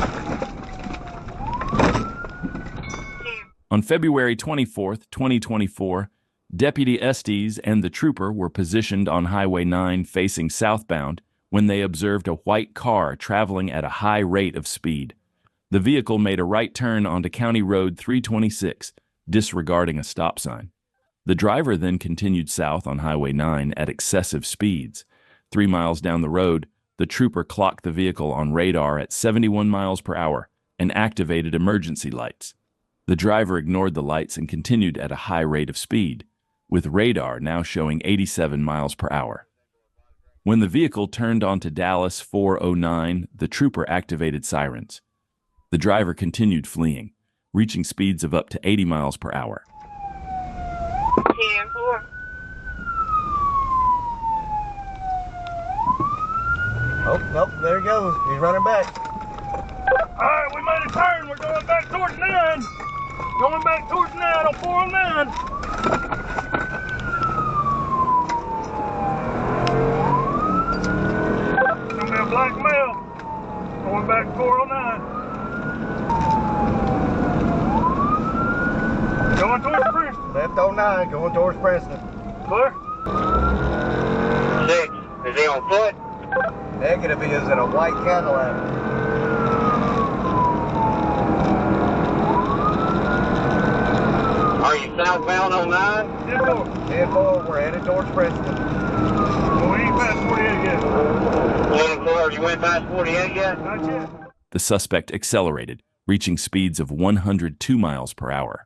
On February 24, 2024, Deputy Estes and the trooper were positioned on Highway 9 facing southbound when they observed a white car traveling at a high rate of speed. The vehicle made a right turn onto County Road 326, disregarding a stop sign. The driver then continued south on Highway 9 at excessive speeds. 3 miles down the road, the trooper clocked the vehicle on radar at 71 miles per hour and activated emergency lights. The driver ignored the lights and continued at a high rate of speed, with radar now showing 87 miles per hour. When the vehicle turned onto Dallas 409, the trooper activated sirens. The driver continued fleeing, reaching speeds of up to 80 miles per hour. 10-4. Oh, nope, there he goes. He's running back. Alright, we made a turn. We're going back towards 9. Going back towards 9 on 409. It's gonna be a black male. Going back 409. Going towards Preston. Left on 9, going towards Preston. Clear? 6. Is he on foot? Negative, he is in a white Cadillac. Are you southbound on 9? 10-4. 10-4, we're headed towards Preston. Well, we ain't past 48 yet. 10-4, you went past 48 yet? Not yet. The suspect accelerated, reaching speeds of 102 miles per hour.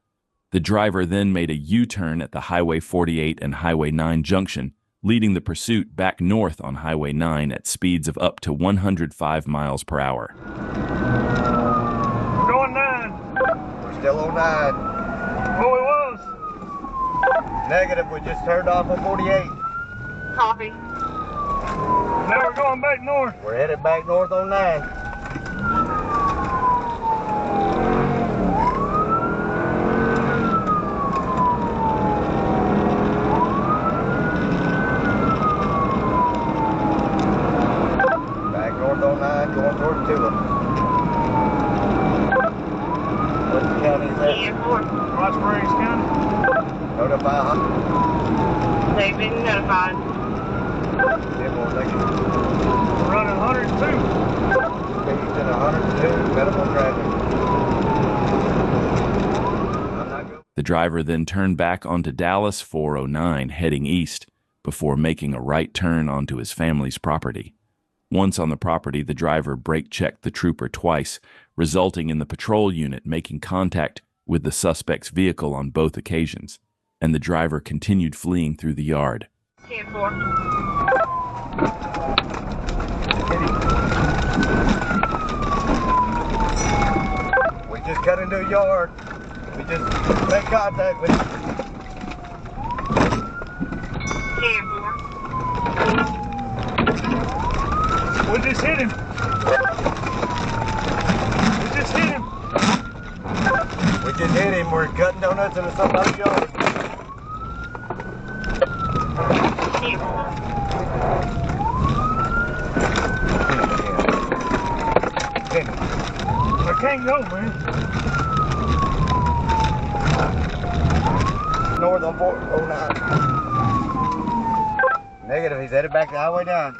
The driver then made a U-turn at the Highway 48 and Highway 9 junction, leading the pursuit back north on Highway 9 at speeds of up to 105 miles per hour. We're going 9. We're still on 9. Oh, it was. Negative, we just turned off on 48. Copy. Now we're going back north. We're headed back north on 9. Back north on 9, going towards Tula. What county is that? 10-4. Hot Springs County. Notify Hunt. They've been notified. 10 more seconds. We're running 102. Speeds at 102, minimal traffic. I'm not good. The driver then turned back onto Dallas 409, heading east, before making a right turn onto his family's property. Once on the property, the driver brake-checked the trooper twice, resulting in the patrol unit making contact with the suspect's vehicle on both occasions, and the driver continued fleeing through the yard. 10-4. We just cut into a yard. We just made contact with 10-4. We just hit him. We just hit him. We just hit him. We're cutting donuts into somebody's yard. 10-4. I can't go, man. North on 409. Negative, he's headed back to Highway 9.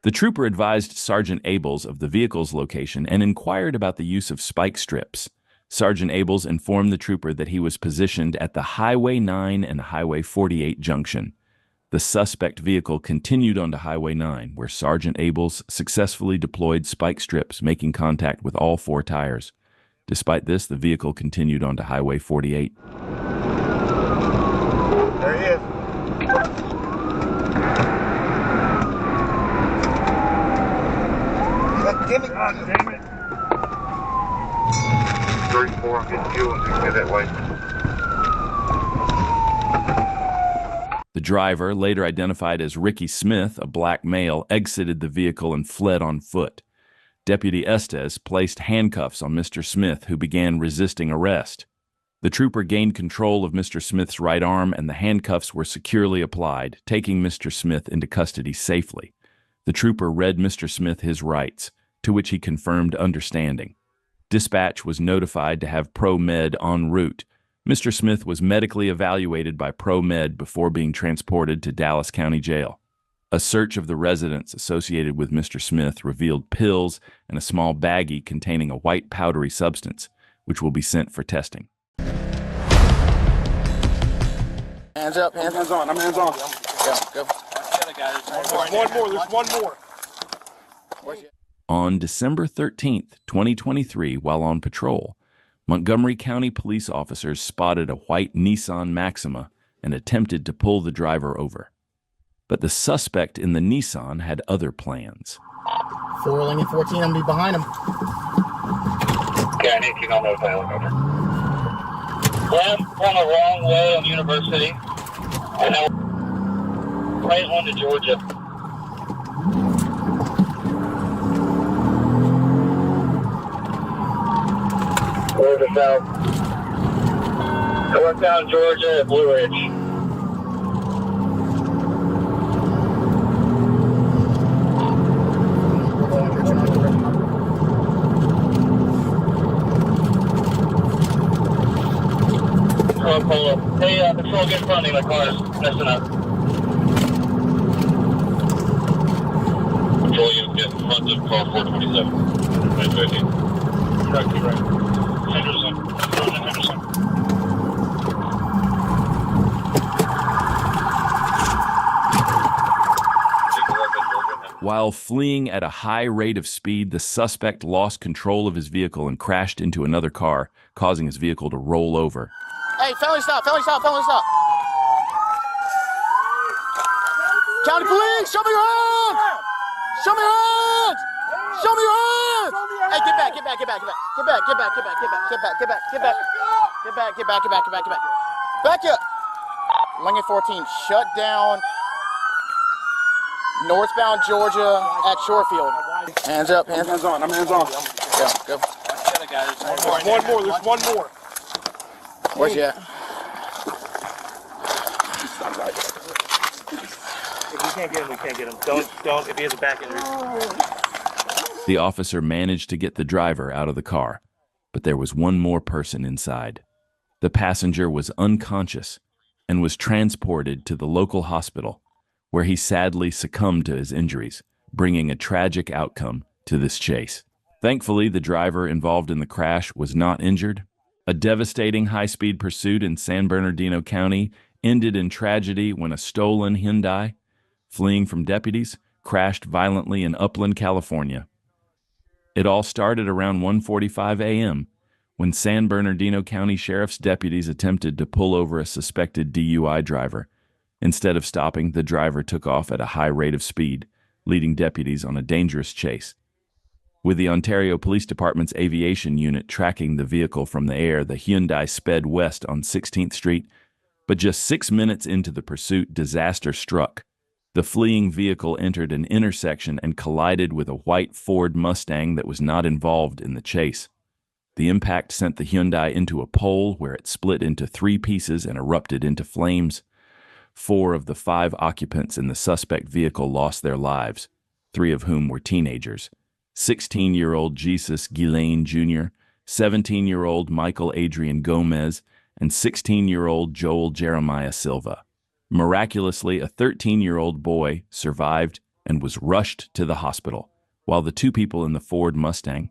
The trooper advised Sergeant Abels of the vehicle's location and inquired about the use of spike strips. Sergeant Abels informed the trooper that he was positioned at the Highway 9 and Highway 48 junction. The suspect vehicle continued onto Highway 9, where Sergeant Abels successfully deployed spike strips, making contact with all 4 tires. Despite this, the vehicle continued onto Highway 48. There he is. God damn it. God damn it. 34, I'm getting fuel and get that way. The driver, later identified as Ricky Smith, a black male, exited the vehicle and fled on foot. Deputy Estes placed handcuffs on Mr. Smith, who began resisting arrest. The trooper gained control of Mr. Smith's right arm, and the handcuffs were securely applied, taking Mr. Smith into custody safely. The trooper read Mr. Smith his rights, to which he confirmed understanding. Dispatch was notified to have Pro-Med en route. Mr. Smith was medically evaluated by Pro-Med before being transported to Dallas County Jail. A search of the residence associated with Mr. Smith revealed pills and a small baggie containing a white powdery substance, which will be sent for testing. Hands up, hands on, I'm hands on. Go. There's one more. On December 13th, 2023, while on patrol, Montgomery County police officers spotted a white Nissan Maxima and attempted to pull the driver over. But the suspect in the Nissan had other plans. 4 lane and 14, I'm going to be behind him. Yeah, I need to know if I look over. Left on the wrong way on University, and then right onto Georgia. Where's the south? North down Georgia at Blue Ridge. Pull up. Hey, patrol, get in front of me. My car is messing up. Patrol, you get in front of car 427. Right, 13. Keep right. Henderson. While fleeing at a high rate of speed, the suspect lost control of his vehicle and crashed into another car, causing his vehicle to roll over. Hey, felony stop. County police, show me your hands! Show me your hands! Hey, get back. Back up. Lincoln 14, shut down northbound Georgia at Shorefield. Hands up, hands on, I'm hands on. Go. There's one more. Where's you at? If we can't get him, we can't get him. Don't, if he has a back injury. The officer managed to get the driver out of the car, but there was one more person inside. The passenger was unconscious and was transported to the local hospital, where he sadly succumbed to his injuries, bringing a tragic outcome to this chase. Thankfully, the driver involved in the crash was not injured. A devastating high-speed pursuit in San Bernardino County ended in tragedy when a stolen Hyundai, fleeing from deputies, crashed violently in Upland, California. It all started around 1:45 a.m. when San Bernardino County Sheriff's deputies attempted to pull over a suspected DUI driver. Instead of stopping, the driver took off at a high rate of speed, leading deputies on a dangerous chase. With the Ontario Police Department's aviation unit tracking the vehicle from the air, the Hyundai sped west on 16th Street, but just 6 minutes into the pursuit, disaster struck. The fleeing vehicle entered an intersection and collided with a white Ford Mustang that was not involved in the chase. The impact sent the Hyundai into a pole where it split into 3 pieces and erupted into flames. 4 of the 5 occupants in the suspect vehicle lost their lives, 3 of whom were teenagers. 16-year-old Jesus Guillain Jr., 17-year-old Michael Adrian Gomez, and 16-year-old Joel Jeremiah Silva. Miraculously, a 13-year-old boy survived and was rushed to the hospital, while the 2 people in the Ford Mustang,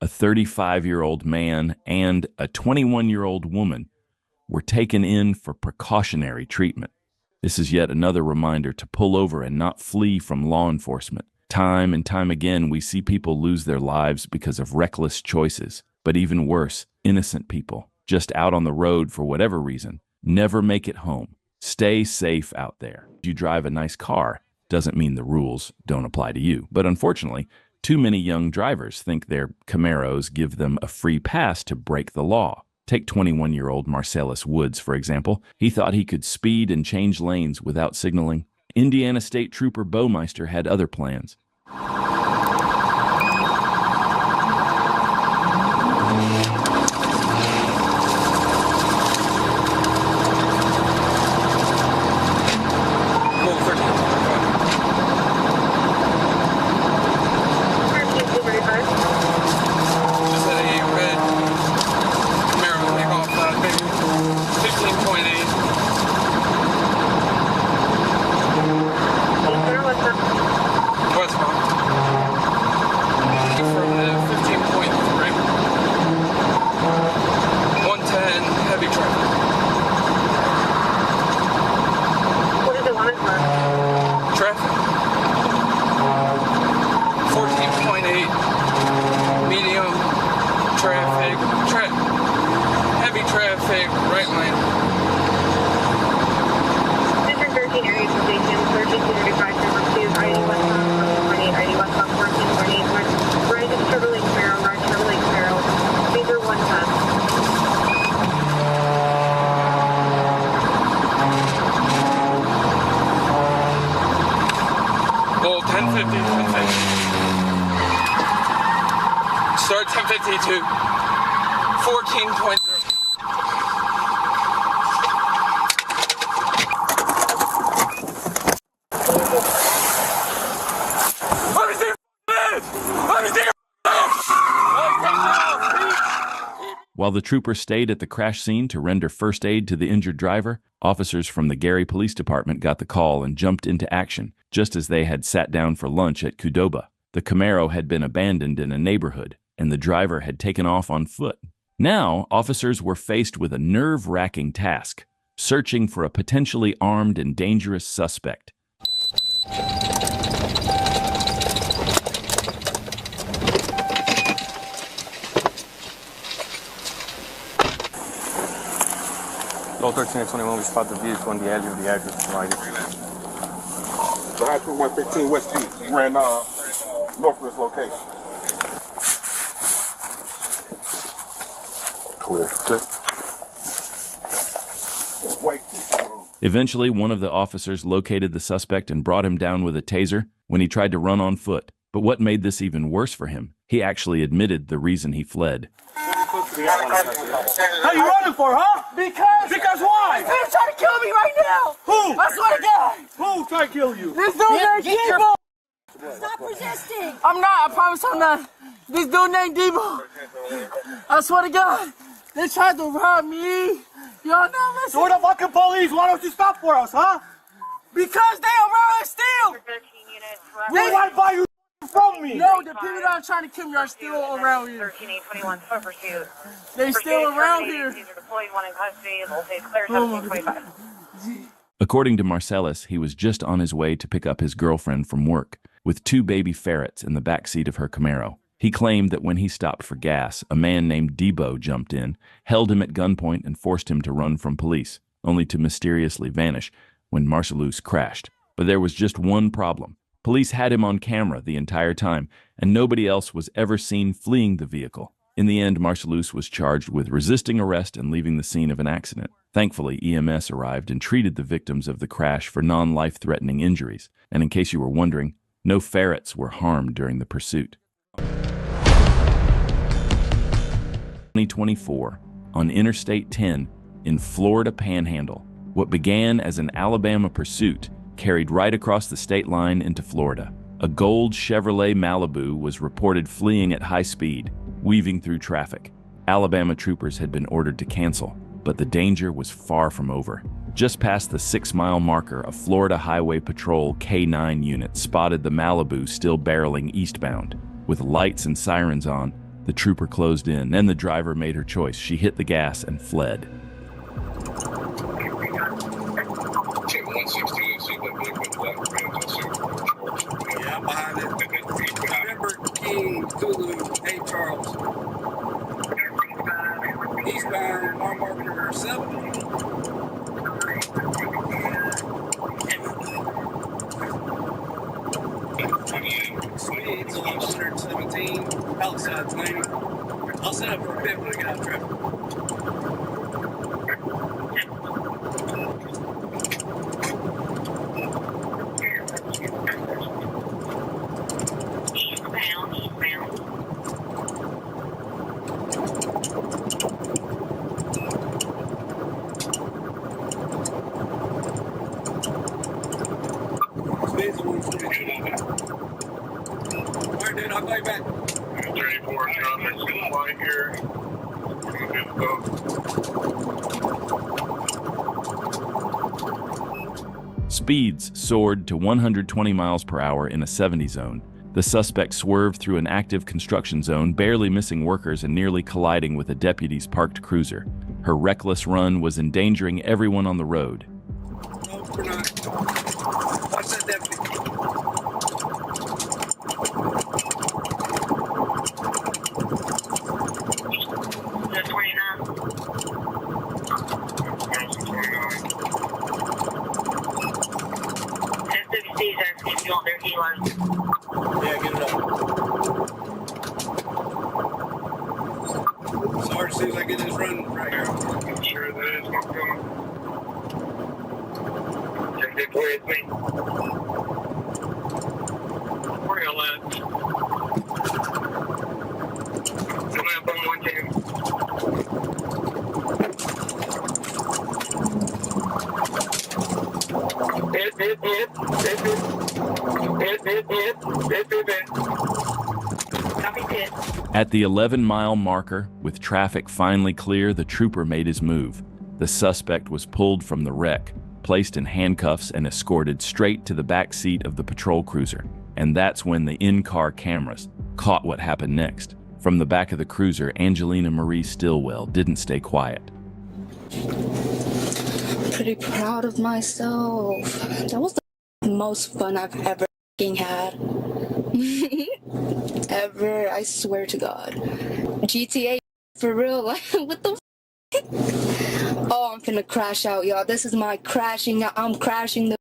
a 35-year-old man and a 21-year-old woman, were taken in for precautionary treatment. This is yet another reminder to pull over and not flee from law enforcement. Time and time again, we see people lose their lives because of reckless choices. But even worse, innocent people, just out on the road for whatever reason, never make it home. Stay safe out there. You drive a nice car, doesn't mean the rules don't apply to you. But unfortunately, too many young drivers think their Camaros give them a free pass to break the law. Take 21-year-old Marcellus Woods, for example. He thought he could speed and change lanes without signaling. Indiana State Trooper Baumeister had other plans. Start 1052. 14.0. While the trooper stayed at the crash scene to render first aid to the injured driver, officers from the Gary Police Department got the call and jumped into action, just as they had sat down for lunch at Qdoba. The Camaro had been abandoned in a neighborhood, and the driver had taken off on foot. Now, officers were faced with a nerve-wracking task, searching for a potentially armed and dangerous suspect. Low 1321, we spot the vehicle on the edge of the address provided. The high school 115 West Street ran north of this location. Clear. Eventually, one of the officers located the suspect and brought him down with a taser when he tried to run on foot. But what made this even worse for him? He actually admitted the reason he fled. How you running for, huh? Because why? He's trying to kill me right now. Who? I swear to God. Who tried to kill you? This dude named Debo. Stop resisting. I'm not. I promise I'm not. This dude named Debo. I swear to God. They tried to rob me. Y'all not listening. So where the fucking police? Why don't you stop for us, huh? Because they around and steal. They want to buy you from me. No, the people that are trying to kill me are still around here. They still around here. According to Marcellus, he was just on his way to pick up his girlfriend from work, with 2 baby ferrets in the back seat of her Camaro. He claimed that when he stopped for gas, a man named Debo jumped in, held him at gunpoint, and forced him to run from police, only to mysteriously vanish when Marcellus crashed. But there was just one problem. Police had him on camera the entire time, and nobody else was ever seen fleeing the vehicle. In the end, Marcellus was charged with resisting arrest and leaving the scene of an accident. Thankfully, EMS arrived and treated the victims of the crash for non-life-threatening injuries. And in case you were wondering, no ferrets were harmed during the pursuit. 2024, on Interstate 10 in Florida Panhandle, what began as an Alabama pursuit carried right across the state line into Florida. A gold Chevrolet Malibu was reported fleeing at high speed, weaving through traffic. Alabama troopers had been ordered to cancel, but the danger was far from over. Just past the 6-mile marker, a Florida Highway Patrol K-9 unit spotted the Malibu still barreling eastbound. With lights and sirens on, the trooper closed in, and the driver made her choice. She hit the gas and fled. 470. Swedes on 117, Palisades Lane. I'll set up for a pit when I get out of traffic. Swedes on 122. Alright, dude, I'll call you back. 34 traffic, line here. Speeds soared to 120 miles per hour in a 70 zone. The suspect swerved through an active construction zone, barely missing workers and nearly colliding with a deputy's parked cruiser. Her reckless run was endangering everyone on the road. No, we're not. Watch that deputy. Yeah, get it up. Sorry, as soon as I get this run right here. I'm sure that is not coming. Just get with me. We're gonna let. Coming up on 1-2. At the 11-mile marker, with traffic finally clear, the trooper made his move. The suspect was pulled from the wreck, placed in handcuffs, and escorted straight to the back seat of the patrol cruiser. And that's when the in-car cameras caught what happened next. From the back of the cruiser, Angelina Marie Stillwell didn't stay quiet. Pretty proud of myself. That was the most fun I've ever had. Ever, I swear to God. GTA for real, like what the Oh, I'm finna crash out, y'all. This is my crashing out. I'm crashing the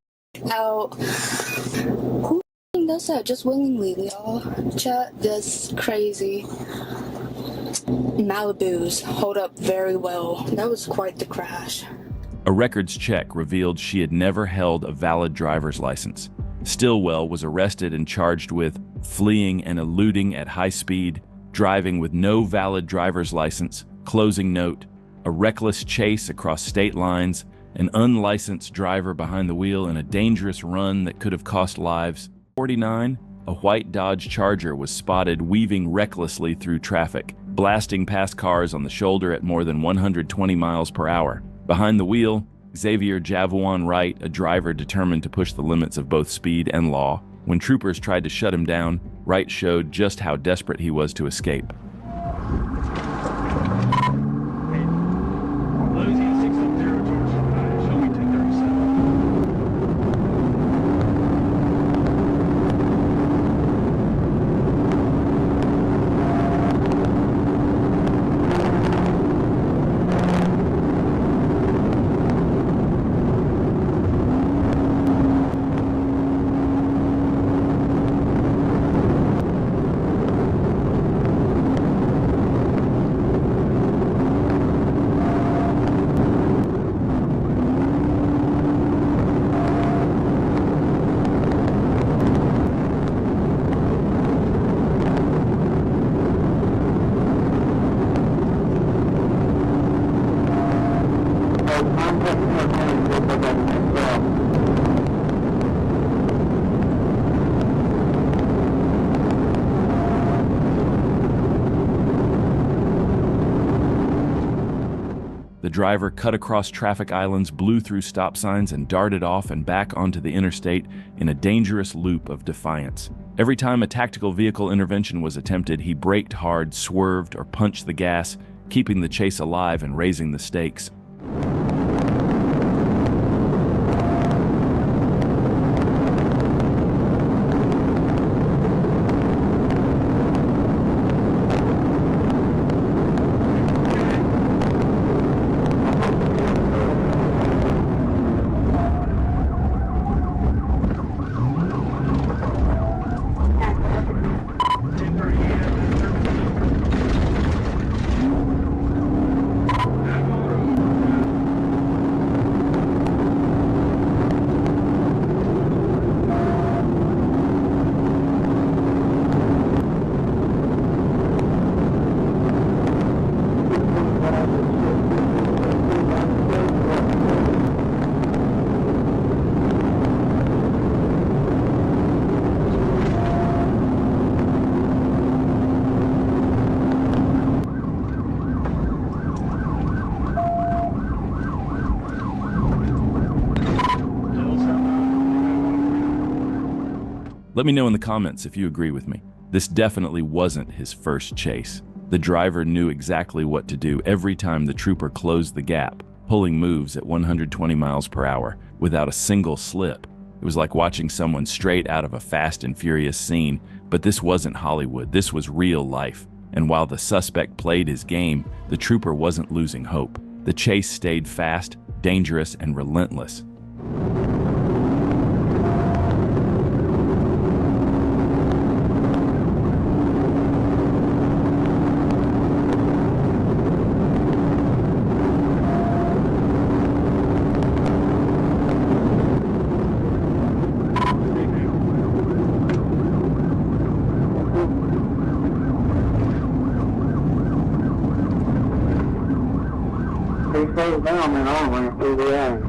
out. Who does that just willingly, y'all? Chat, that's crazy. Malibu's hold up very well. That was quite the crash. A records check revealed she had never held a valid driver's license. Stillwell was arrested and charged with fleeing and eluding at high speed, driving with no valid driver's license, closing note, a reckless chase across state lines, an unlicensed driver behind the wheel, and a dangerous run that could have cost lives. 49, a white Dodge Charger was spotted weaving recklessly through traffic, blasting past cars on the shoulder at more than 120 miles per hour. Behind the wheel, Xavier Javoine Wright, a driver determined to push the limits of both speed and law. When troopers tried to shut him down, Wright showed just how desperate he was to escape. The driver cut across traffic islands, blew through stop signs, and darted off and back onto the interstate in a dangerous loop of defiance. Every time a tactical vehicle intervention was attempted, he braked hard, swerved, or punched the gas, keeping the chase alive and raising the stakes. Let me know in the comments if you agree with me. This definitely wasn't his first chase. The driver knew exactly what to do every time the trooper closed the gap, pulling moves at 120 miles per hour without a single slip. It was like watching someone straight out of a Fast and Furious scene, but this wasn't Hollywood, this was real life. And while the suspect played his game, the trooper wasn't losing hope. The chase stayed fast, dangerous, and relentless. He slows down and I went through the eye.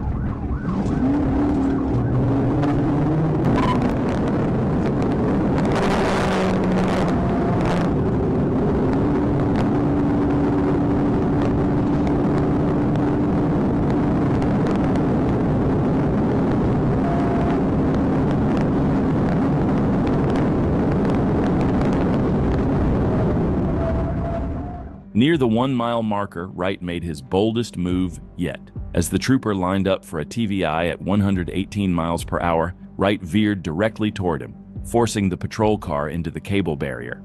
Near the 1-mile marker, Wright made his boldest move yet. As the trooper lined up for a TVI at 118 miles per hour, Wright veered directly toward him, forcing the patrol car into the cable barrier.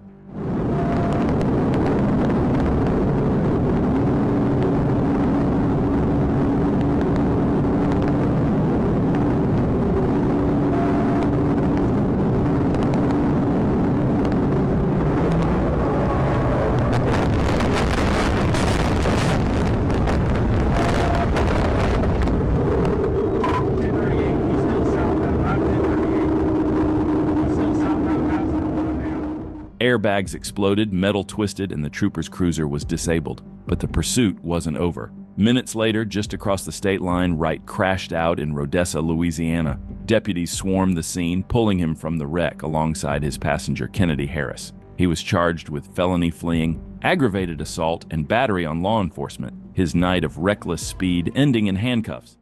Airbags exploded, metal twisted, and the trooper's cruiser was disabled. But the pursuit wasn't over. Minutes later, just across the state line, Wright crashed out in Rodessa, Louisiana. Deputies swarmed the scene, pulling him from the wreck alongside his passenger, Kennedy Harris. He was charged with felony fleeing, aggravated assault, and battery on law enforcement, his night of reckless speed ending in handcuffs.